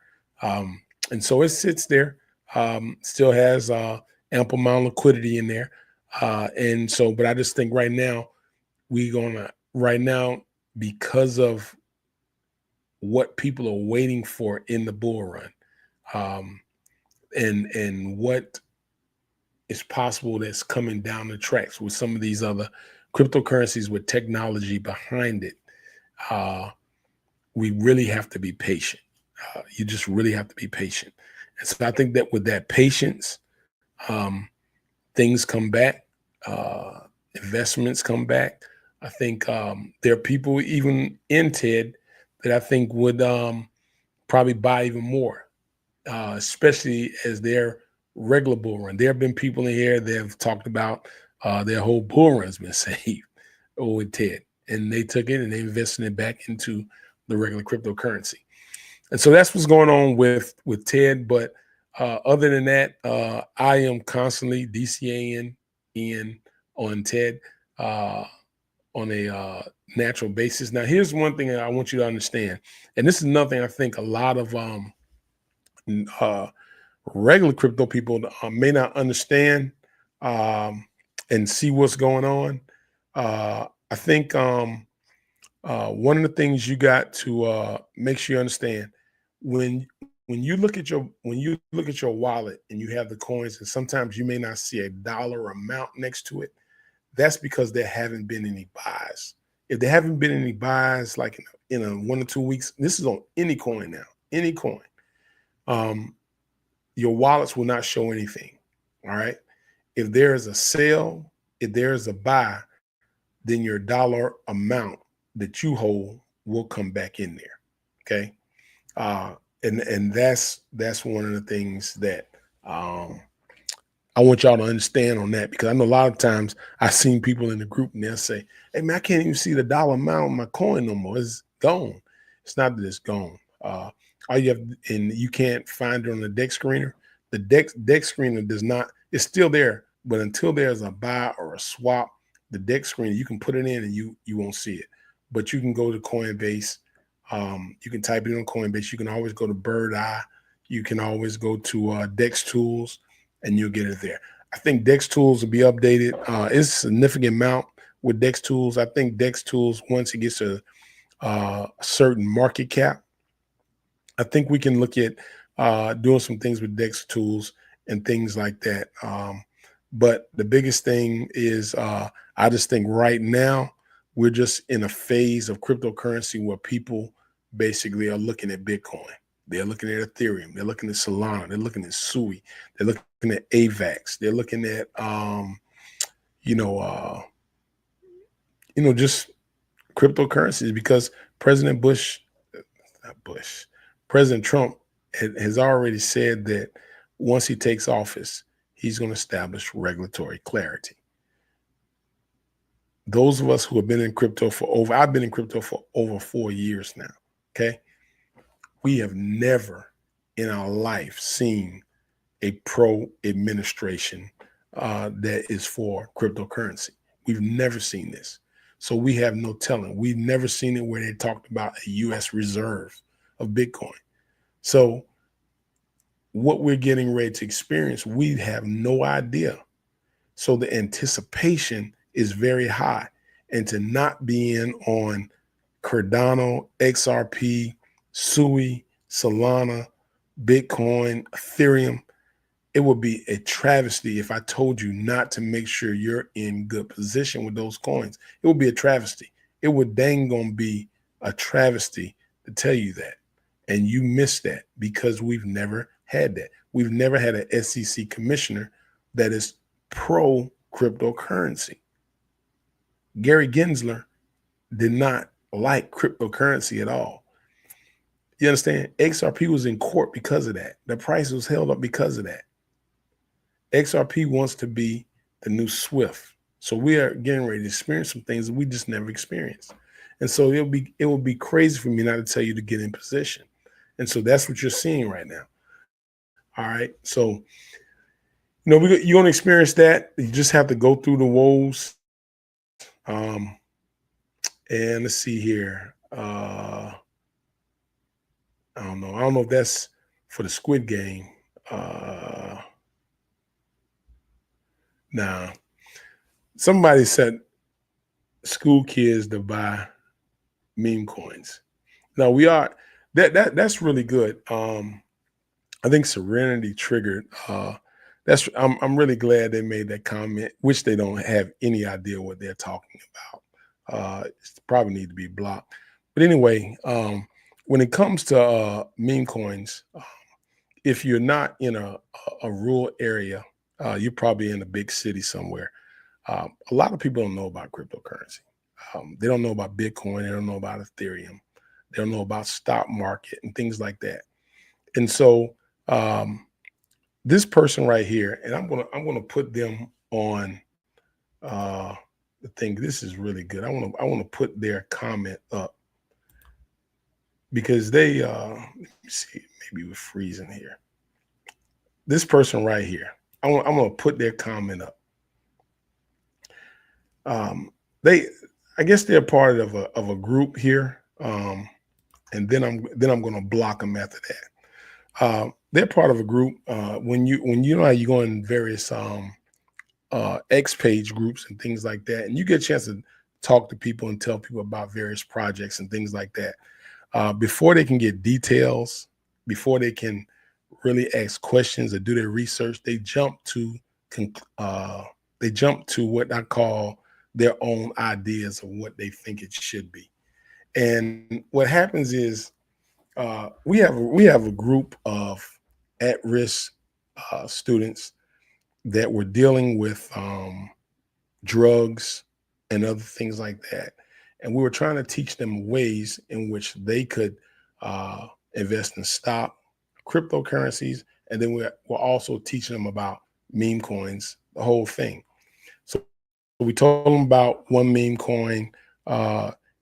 And so it sits there, still has ample amount of liquidity in there. And so, but I just think right now, because of what people are waiting for in the bull run, um, and what is possible that's coming down the tracks with some of these other cryptocurrencies with technology behind it. We really have to be patient. You just really have to be patient. And so I think that with that patience, um, things come back, investments come back. I think there are people even in TED that I think would probably buy even more, especially as their regular bull run. There have been people in here that have talked about their whole bull run's been saved with TED, and they took it and they invested it back into the regular cryptocurrency. And so that's what's going on with TED. But other than that, I am constantly DCAing in on TED on a natural basis. Now, here's one thing that I want you to understand, and this is nothing I think a lot of uh, regular crypto people may not understand and see what's going on. I think one of the things you got to make sure you understand when when you look at your wallet and you have the coins, and sometimes you may not see a dollar amount next to it. That's because there haven't been any buys. If there haven't been any buys, like in a 1 or 2 weeks, this is on any coin now, any coin. Um, your wallets will not show anything. All right. If there is a sale, if there is a buy, then your dollar amount that you hold will come back in there. Okay. And that's one of the things that um, I want y'all to understand on that, because I know a lot of times I've seen people in the group and they'll say, "Hey man, I can't even see the dollar amount on my coin no more. It's gone." It's not that it's gone. All you have, and you can't find it on the deck screener. The deck screener does not. It's still there, but until there's a buy or a swap, the deck screener, you can put it in and you won't see it. But you can go to Coinbase. You can type it in on Coinbase. You can always go to Bird Eye. You can always go to Dex Tools, and you'll get it there. I think Dex Tools will be updated. It's a significant amount with Dex Tools. I think Dex Tools, once it gets to a certain market cap, I think we can look at doing some things with Dex Tools and things like that. But the biggest thing is, I just think right now we're just in a phase of cryptocurrency where people basically are looking at Bitcoin. They're looking at Ethereum. They're looking at Solana. They're looking at Sui. They're looking at AVAX. They're looking at, just cryptocurrencies, because President President Trump has already said that once he takes office, he's going to establish regulatory clarity. Those of us who have been in crypto I've been in crypto for over 4 years now. Okay. We have never in our life seen a pro administration that is for cryptocurrency. We've never seen this. So we have no telling. We've never seen it where they talked about a U.S. reserve of Bitcoin. So what we're getting ready to experience, we have no idea. So the anticipation is very high. And to not be in on Cardano, XRP, Sui, Solana, Bitcoin, Ethereum, it would be a travesty if I told you not to make sure you're in good position with those coins. It would be a travesty. It would dang gonna be a travesty to tell you that. And you missed that because we've never had that. We've never had an SEC commissioner that is pro cryptocurrency. Gary Gensler did not like cryptocurrency at all. You understand? XRP was in court because of that. The price was held up because of that. XRP wants to be the new Swift. So we are getting ready to experience some things that we just never experienced. And so it will be crazy for me not to tell you to get in position. And so that's what you're seeing right now. All right. So, you're going to experience that. You just have to go through the woes. And let's see here. I don't know. I don't know if that's for the Squid Game. Nah. Somebody said school kids to buy meme coins. Now we are that's really good. I think Serenity triggered. I'm really glad they made that comment, which they don't have any idea what they're talking about. It's probably need to be blocked. But anyway, when it comes to meme coins, if you're not in a rural area, you're probably in a big city somewhere. A lot of people don't know about cryptocurrency. They don't know about Bitcoin. They don't know about Ethereum. They don't know about stock market and things like that. And so this person right here, and I'm gonna put them on the thing. This is really good. I want to put their comment up because they let me see, maybe we're freezing here. This person right here, I'm gonna put their comment up. I guess they're part of a group here, and then I'm going to block them after that. They're part of a group. When you know how you go in various X page groups and things like that, and you get a chance to talk to people and tell people about various projects and things like that. Before they can get details, before they can really ask questions or do their research, they jump to what I call their own ideas of what they think it should be. And what happens is we have a group of at-risk students that were dealing with drugs and other things like that. And we were trying to teach them ways in which they could invest in stock, cryptocurrencies, and then we're also teaching them about meme coins, the whole thing. So we told them about one meme coin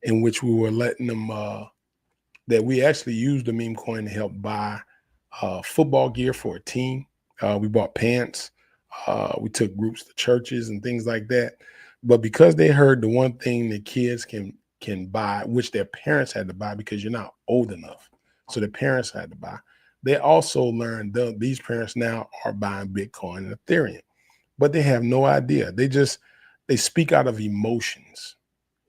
in which we were letting them that we actually used the meme coin to help buy football gear for a team. We bought pants. We took groups to churches and things like that. But because they heard the one thing that kids can buy, which their parents had to buy because you're not old enough, so their parents had to buy. They also learned that these parents now are buying Bitcoin and Ethereum, but they have no idea. They speak out of emotions.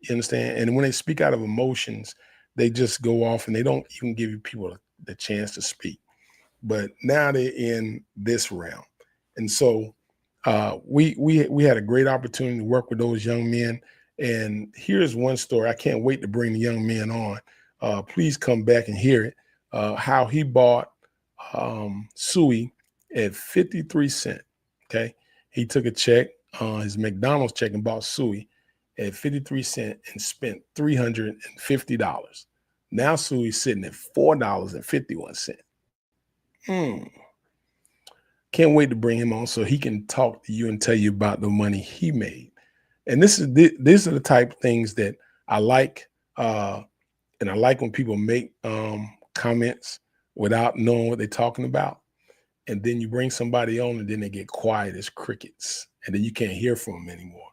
You understand? And when they speak out of emotions, they just go off and they don't even give you people the chance to speak. But now they're in this realm, and so we had a great opportunity to work with those young men. And here's one story. I can't wait to bring the young men on. Please come back and hear it. How he bought Sui at 53 cents. Okay, he took a check, his McDonald's check, and bought Sui at 53 cents and spent $350. Now Sui's sitting at $4.51. Can't wait to bring him on so he can talk to you and tell you about the money he made. And these are the type of things that I like. And I like when people make comments without knowing what they're talking about. And then you bring somebody on and then they get quiet as crickets. And then you can't hear from them anymore.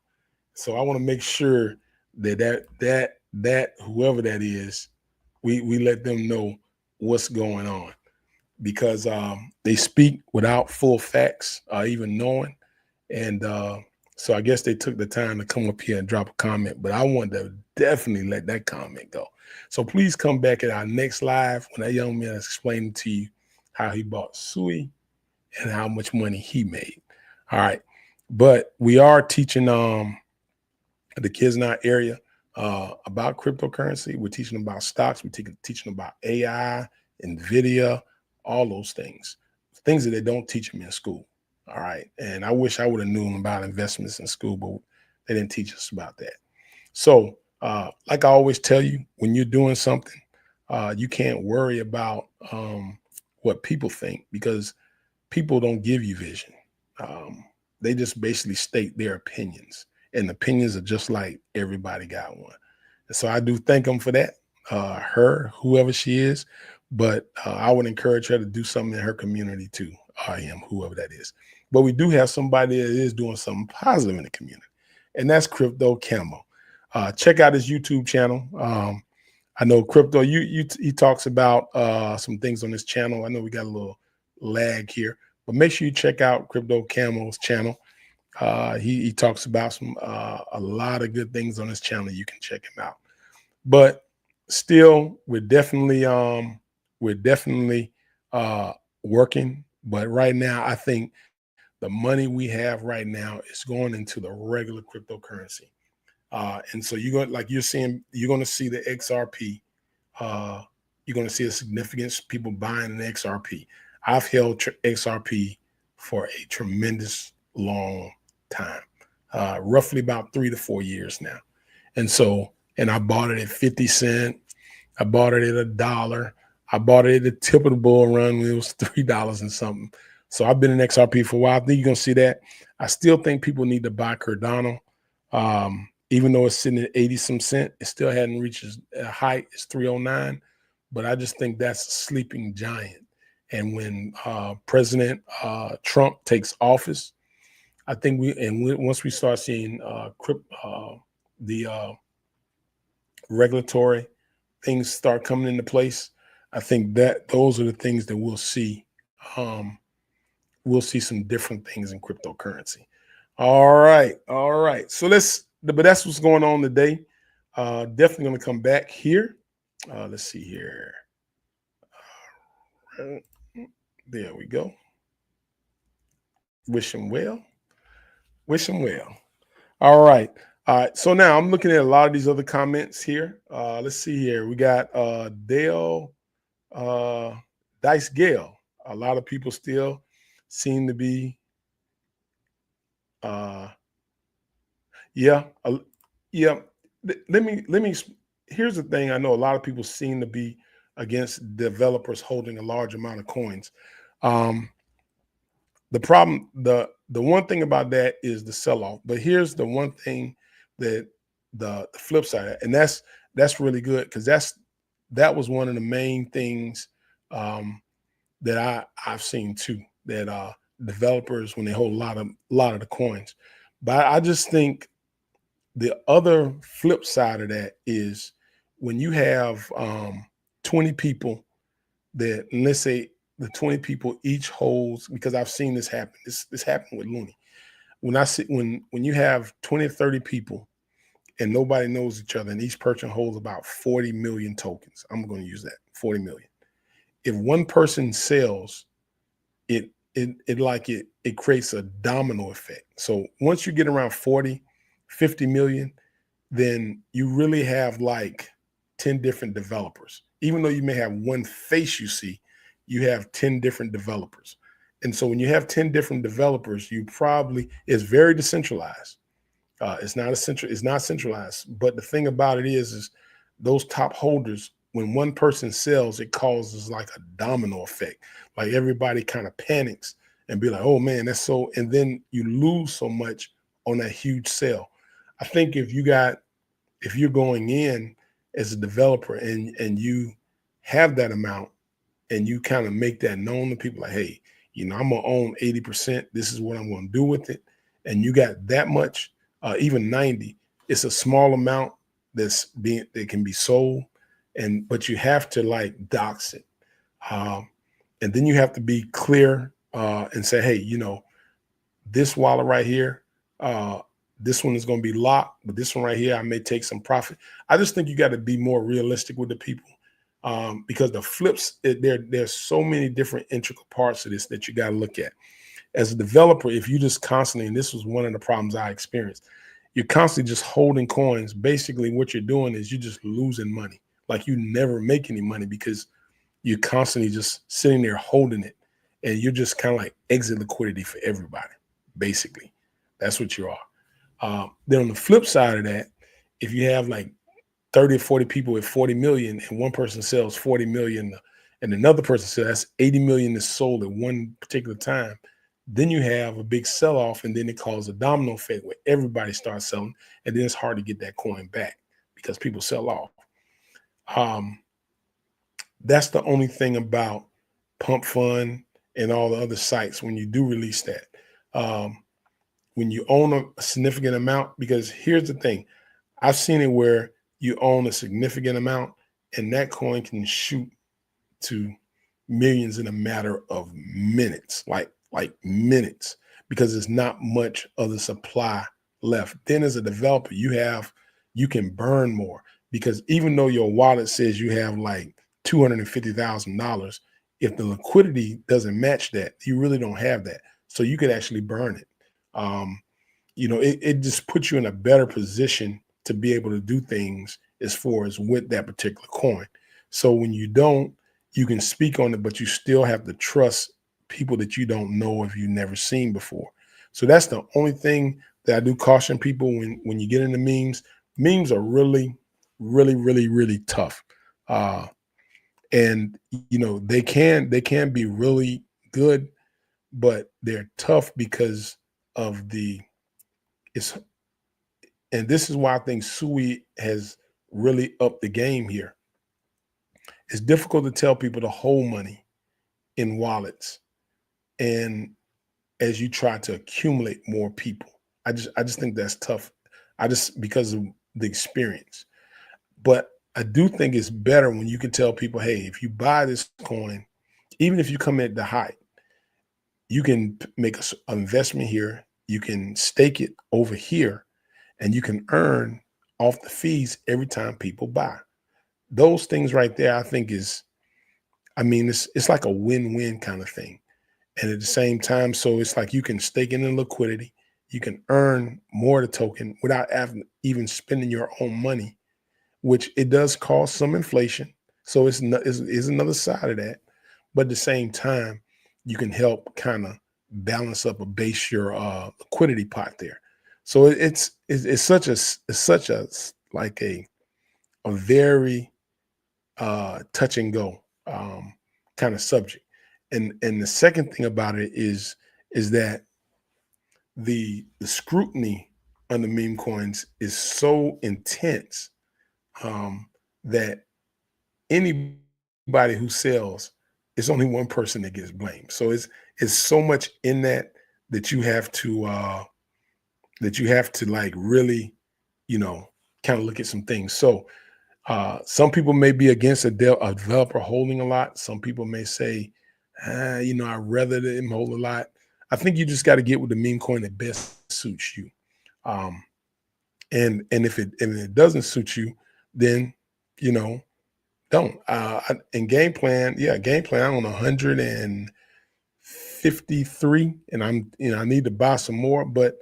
So I want to make sure that whoever that is, we let them know what's going on, because they speak without full facts, even knowing. And so I guess they took the time to come up here and drop a comment, but I wanted to definitely let that comment go. So please come back at our next live when that young man is explaining to you how he bought Sui and how much money he made. All right. But we are teaching the kids in our area about cryptocurrency. We're teaching them about stocks. We're teaching them about AI, NVIDIA, all those things that they don't teach them in school. All right. And I wish I would have known about investments in school, but they didn't teach us about that. So like I always tell you, when you're doing something, you can't worry about what people think, because people don't give you vision. They just basically state their opinions, and opinions are just like everybody got one. And so I do thank them for that, her, whoever she is. But I would encourage her to do something in her community too, him, whoever that is. But we do have somebody that is doing something positive in the community, and that's Crypto Camo. Check out his YouTube channel. I know Crypto, he talks about some things on his channel. I know we got a little lag here, but make sure you check out Crypto Camo's channel. He talks about a lot of good things on his channel. You can check him out. But still, we're definitely working. But right now, I think the money we have right now is going into the regular cryptocurrency. And so you're going to see the XRP. You're going to see a significance people buying an XRP. I've held XRP for a tremendous long time, roughly about 3 to 4 years now. And I bought it at 50 cents. I bought it at $1. I bought it at the tip of the bull run when it was $3 and something. So I've been in XRP for a while. I think you're going to see that. I still think people need to buy Cardano. Even though it's sitting at 80 some cent, it still hadn't reached a height. It's 309. But I just think that's a sleeping giant. And when President Trump takes office, I think once we start seeing the regulatory things start coming into place, I think that those are the things that we'll see. We'll see some different things in cryptocurrency. All right. So but that's what's going on today. Definitely going to come back here. Let's see here. There we go. Wish him well. All right. So now I'm looking at a lot of these other comments here. Let's see here. We got Dale Dice Gale. A lot of people still seem to be yeah. Let me here's the thing. I know a lot of people seem to be against developers holding a large amount of coins. the problem, the one thing about that is the sell-off. But here's the one thing that the flip side, and that's really good because that was one of the main things um, that I've seen too. That developers when they hold a lot of the coins, but I just think the other flip side of that is when you have 20 people that, and let's say the 20 people each holds, because I've seen this happen. This happened with Looney. When I see when you have 20 or 30 people and nobody knows each other, and each person holds about 40 million tokens. I'm going to use that 40 million. If one person sells, it creates a domino effect. So once you get around 40, 50 million, then you really have like 10 different developers. Even though you may have one face you see, you have 10 different developers. And so when you have 10 different developers, you probably, it's very decentralized. It's not centralized. But the thing about it is those top holders, when one person sells, it causes like a domino effect. Like everybody kind of panics and be like, oh man, that's so, and then you lose so much on that huge sale. I think if you're going in as a developer and you have that amount and you kind of make that known to people like, hey, I'm gonna own 80%. This is what I'm gonna do with it. And you got that much, even 90, it's a small amount that can be sold. But you have to like dox it. And then you have to be clear and say, hey, this wallet right here, this one is going to be locked, but this one right here, I may take some profit. I just think you got to be more realistic with the people because the flips, there's so many different intricate parts of this that you got to look at. As a developer, if you just constantly, and this was one of the problems I experienced, you're constantly just holding coins. Basically, what you're doing is you're just losing money. Like you never make any money because you're constantly just sitting there holding it. And you're just kind of like exit liquidity for everybody, basically. That's what you are. Then on the flip side of that, if you have like 30 or 40 people with 40 million and one person sells 40 million and another person sells, that's 80 million is sold at one particular time, then you have a big sell-off and then it causes a domino effect where everybody starts selling and then it's hard to get that coin back because people sell off. That's the only thing about Pump Fund and all the other sites when you do release that. When you own a significant amount, because here's the thing, I've seen it where you own a significant amount and that coin can shoot to millions in a matter of minutes, like minutes, because there's not much of the supply left. Then as a developer, you can burn more because even though your wallet says you have like $250,000, if the liquidity doesn't match that, you really don't have that. So you could actually burn it. It just puts you in a better position to be able to do things as far as with that particular coin. So when you don't, you can speak on it, but you still have to trust people that you don't know if you've never seen before. So that's the only thing that I do caution people when you get into memes. Memes are really, really, really, really tough. And they can be really good, but they're tough because of it's and this is why I think Sui has really upped the game here. It's difficult to tell people to hold money in wallets and as you try to accumulate more people. I just think that's tough. Because of the experience. But I do think it's better when you can tell people, hey, if you buy this coin, even if you come at the height, you can make an investment here, you can stake it over here, and you can earn off the fees every time people buy. Those things right there, I think it's like a win-win kind of thing. And at the same time, so it's like you can stake in the liquidity, you can earn more of the token without even spending your own money, which it does cause some inflation. So is another side of that. But at the same time, you can help kind of balance up or base your liquidity pot there. So it's such a like a very touch and go kind of subject. And the second thing about it is is that the scrutiny on the meme coins is so intense, that anybody who sells, it's only one person that gets blamed. So it's so much in that that you have to like really, you know, kind of look at some things. So some people may be against a developer holding a lot. Some people may say, you know, I'd rather them hold a lot. I think you just got to get with the meme coin that best suits you. Um, and if it doesn't suit you, then you know, don't. And game plan, yeah, game plan. I'm on 153, and I need to buy some more. But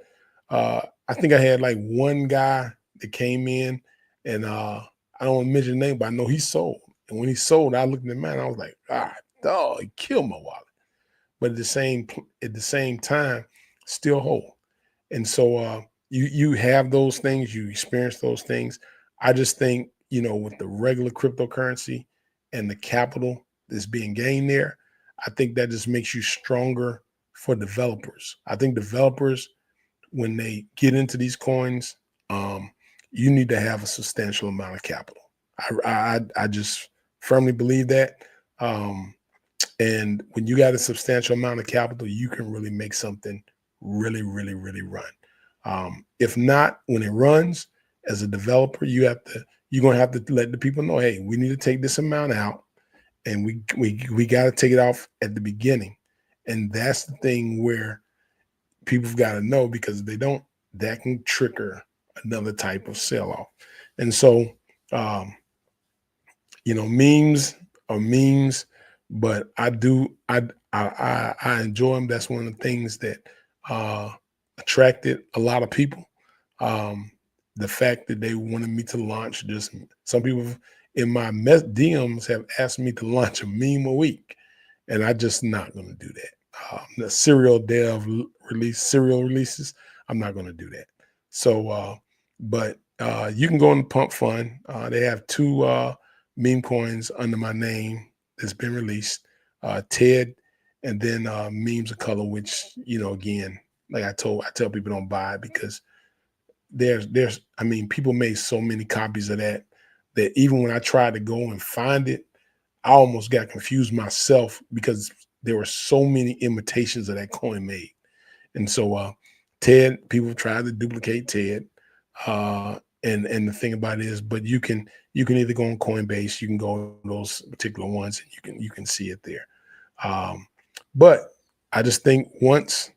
I think I had like one guy that came in, and I don't want to mention the name, but I know he sold. And when he sold, I looked at the man, I was like, ah, dog, he killed my wallet. But at the same time, still whole. And so you have those things, you experience those things. I just think, you know, with the regular cryptocurrency and the capital that's being gained there, I think that just makes you stronger for developers. I think developers, when they get into these coins, um, you need to have a substantial amount of capital. I just firmly believe that. Um, and when you got a substantial amount of capital, you can really make something really, really, really run. If not, when it runs, as a developer, you're gonna have to let the people know, hey, we need to take this amount out, and we got to take it off at the beginning. And that's the thing where people've got to know, because if they don't, that can trigger another type of sell off. And so, um, you know, memes are memes, but I enjoy them. That's one of the things that uh, attracted a lot of people. Um, the fact that they wanted me to launch, just some people in my DMs have asked me to launch a meme a week, and I just not going to do that. The serial releases, I'm not going to do that. So, but you can go on Pump Fund. They have two meme coins under my name that's been released, Ted, and then Memes of Color, which, you know, again, like I tell people don't buy it, because I mean, people made so many copies of that even when I tried to go and find it, I almost got confused myself, because there were so many imitations of that coin made. And so Ted, people tried to duplicate Ted. And the thing about it is, but you can either go on Coinbase, you can go on those particular ones, and you can see it there. But I just think once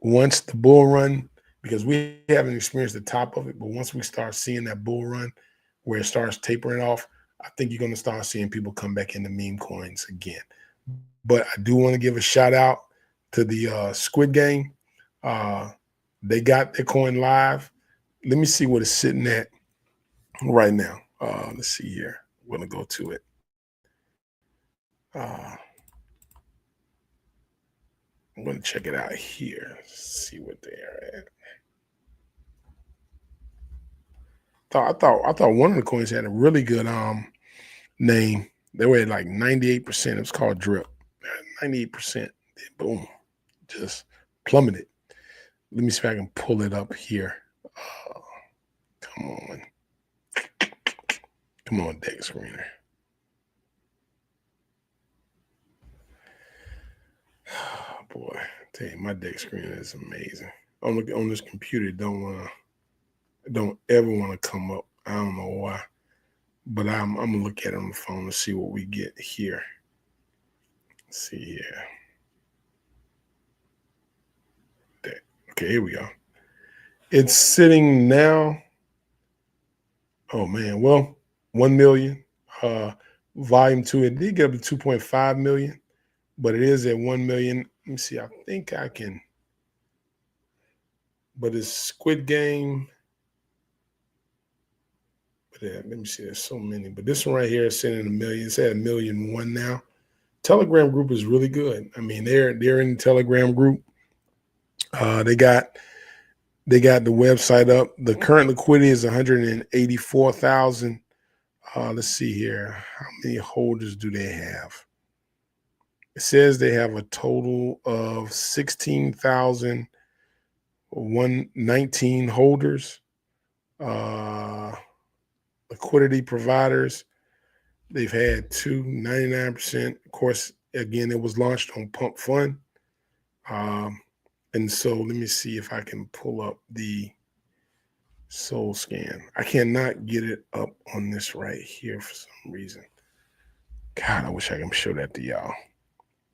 the bull run, because we haven't experienced the top of it, but once we start seeing that bull run where it starts tapering off, I think you're going to start seeing people come back into meme coins again. But I do want to give a shout out to the Squid Game. They got their coin live. Let me see what it's sitting at right now. Let's see here. We're going to go to it. I'm going to check it out here. See what they are at. I thought one of the coins had a really good name. They were at like 98%. It was called Drip. 98%. Boom. Just plummeted. Let me see if I can pull it up here. Come on. Come on, Deck Screener. Oh, boy. I tell you, my Deck Screener is amazing. On this computer, don't ever want to come up. I don't know why. But I'm gonna look at it on the phone to see what we get here. Let's see here. Okay, here we go. It's sitting now. Oh man, well, 1 million. Volume 2, it did get up to 2.5 million, but it is at 1 million. Let me see. I think I can, but it's Squid Game. But let me see, there's so many. But this one right here is sitting at 1 million. It's at 1,000,001 now. Telegram group is really good. I mean, they're in the Telegram group. They got the website up. The current liquidity is 184,000. Let's see here. How many holders do they have? It says they have a total of 16,119 holders, liquidity providers. They've had 99%. Of course, again, it was launched on Pump Fund. And so let me see if I can pull up the Soul Scan. I cannot get it up on this right here for some reason. God, I wish I can show that to y'all.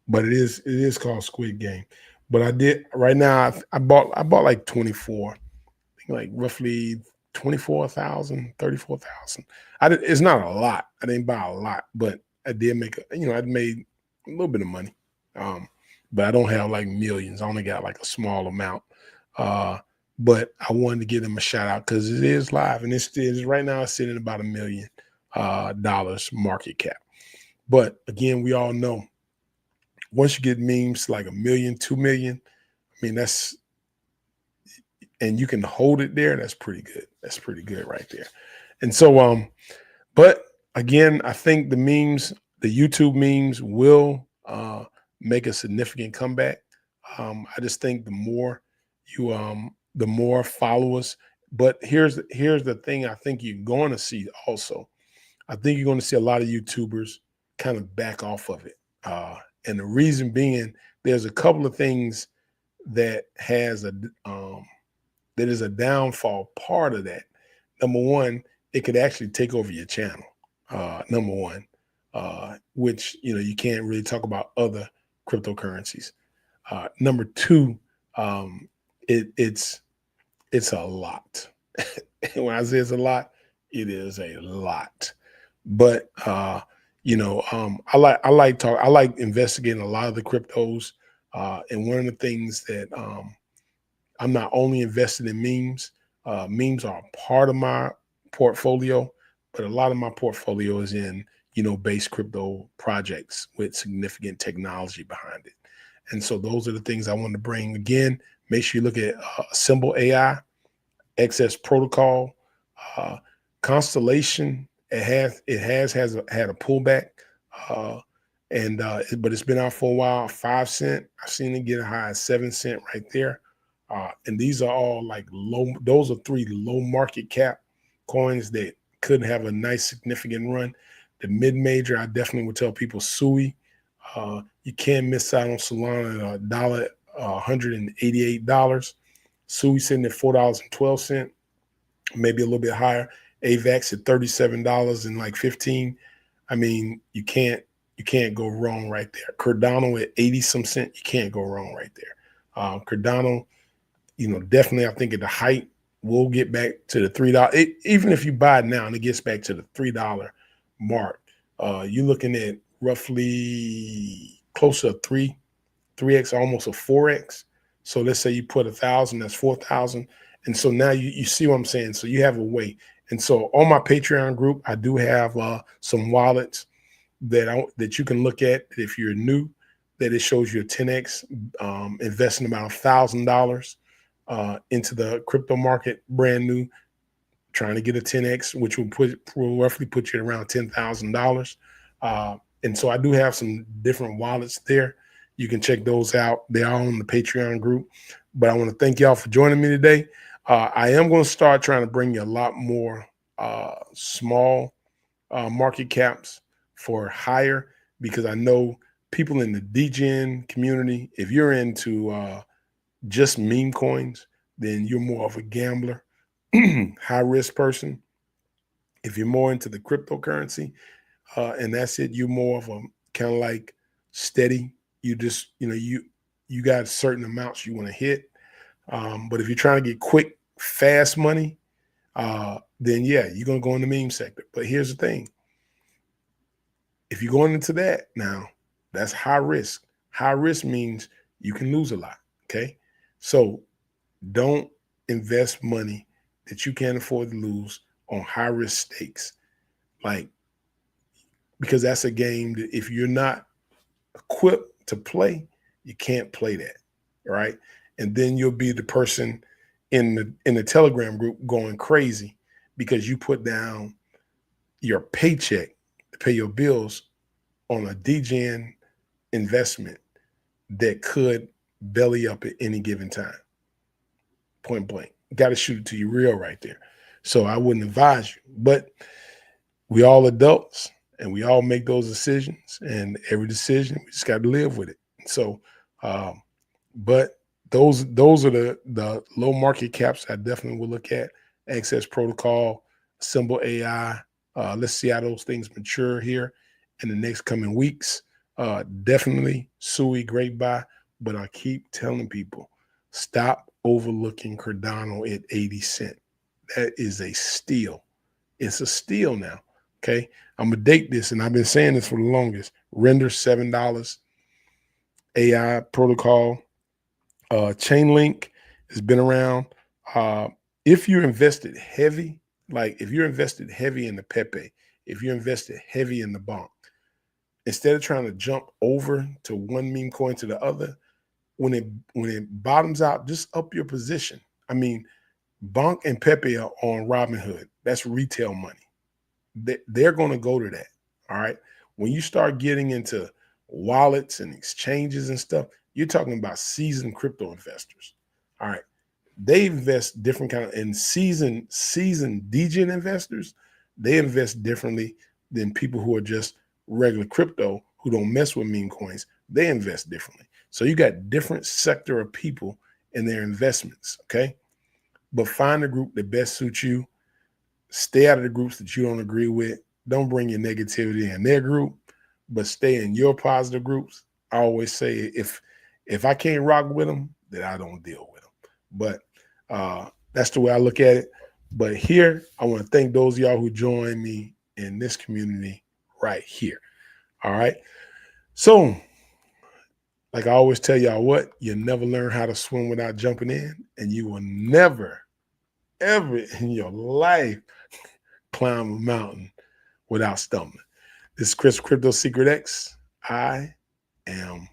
But it is called Squid Game. But I did right now. I bought like 24, I think like roughly 24,000, 34,000. It's not a lot. I didn't buy a lot, but I did make I'd made a little bit of money. But I don't have like millions. I only got like a small amount. But I wanted to give them a shout out because it is live, and it's right now it's sitting at about $1 million market cap. But again, we all know once you get memes like 1 million, 2 million, I mean and you can hold it there, that's pretty good. That's pretty good right there. And so but again, I think the YouTube memes will make a significant comeback. I just think the more followers. But here's the thing I think you're going to see also. I think you're going to see a lot of YouTubers kind of back off of it. And the reason being, there's a couple of things that has that is a downfall part of that. Number one, it could actually take over your channel. Number one, which you can't really talk about other cryptocurrencies. Number two, it's a lot. When I say it's a lot, it is a lot. But I like investigating a lot of the cryptos. And one of the things that I'm not only invested in memes. Memes are a part of my portfolio, but a lot of my portfolio is in base crypto projects with significant technology behind it. And so those are the things I want to bring. Again, make sure you look at Symbol AI, XS Protocol, Constellation. It has had a pullback, but it's been out for a while. 5 cent. I've seen it get a high as 7 cent right there. And these are all like low. Those are 3 low market cap coins that could have a nice significant run. The mid major, I definitely would tell people SUI. You can't miss out on Solana at $188. SUI sitting at $4.12, maybe a little bit higher. AVAX at $37 and like 15. I mean, you can't go wrong right there. Cardano at 80 some cent, you can't go wrong right there. Cardano, definitely I think at the height we'll get back to the $3. Even if you buy it now and it gets back to the $3 mark, you're looking at roughly close to a 3x, almost a 4x. So let's say you put 1,000, that's 4,000. And so now you see what I'm saying. So you have a way. And so on my Patreon group, I do have some wallets that you can look at if you're new, that it shows you a 10x, investing about $1,000 into the crypto market, brand new, trying to get a 10x, which will roughly put you at around $10,000. And so I do have some different wallets there. You can check those out. They are on the Patreon group. But I want to thank y'all for joining me today. I am going to start trying to bring you a lot more small market caps for higher, because I know people in the DGen community, if you're into just meme coins, then you're more of a gambler, high risk person. If you're more into the cryptocurrency, and that's it, you're more of a kind of like steady. You just, you got certain amounts you want to hit. But if you're trying to get quick, fast money, then yeah, you're going to go in the meme sector. But here's the thing. If you're going into that now, that's high risk. High risk means you can lose a lot. Okay. So don't invest money that you can't afford to lose on high risk stakes. Because that's a game that if you're not equipped to play, you can't play that. Right. And then you'll be the person in the Telegram group going crazy because you put down your paycheck to pay your bills on a DGen investment that could belly up at any given time. Point blank. Got to shoot it to you real right there. So I wouldn't advise you. But we all adults and we all make those decisions. And every decision, we just got to live with it. So, but those are the low market caps I definitely will look at. Access Protocol, Symbol AI. Let's see how those things mature here in the next coming weeks. Definitely SUI, great buy. But I keep telling people, stop overlooking Cardano at 80 cents. That is a steal. It's a steal now. Okay. I'm going to date this, and I've been saying this for the longest. Render $7. AI protocol. Chainlink has been around. If you're invested heavy, like if you're invested heavy in the Pepe, if you're invested heavy in the Bonk, instead of trying to jump over to one meme coin to the other, when it bottoms out, just up your position. I mean, Bonk and Pepe are on Robinhood. That's retail money. They're going to go to that. All right. When you start getting into wallets and exchanges and stuff, you're talking about seasoned crypto investors. All right. They invest different kind of, and seasoned DGen investors, they invest differently than people who are just regular crypto who don't mess with meme coins. They invest differently. So you got different sector of people in their investments. Okay. But find a group that best suits you. Stay out of the groups that you don't agree with. Don't bring your negativity in their group, but stay in your positive groups. I always say if I can't rock with them, then I don't deal with them. But that's the way I look at it. But here, I want to thank those of y'all who joined me in this community right here. All right. So, like I always tell y'all, what you never learn how to swim without jumping in, and you will never, ever in your life climb a mountain without stumbling. This is Chris Crypto Secret X. I am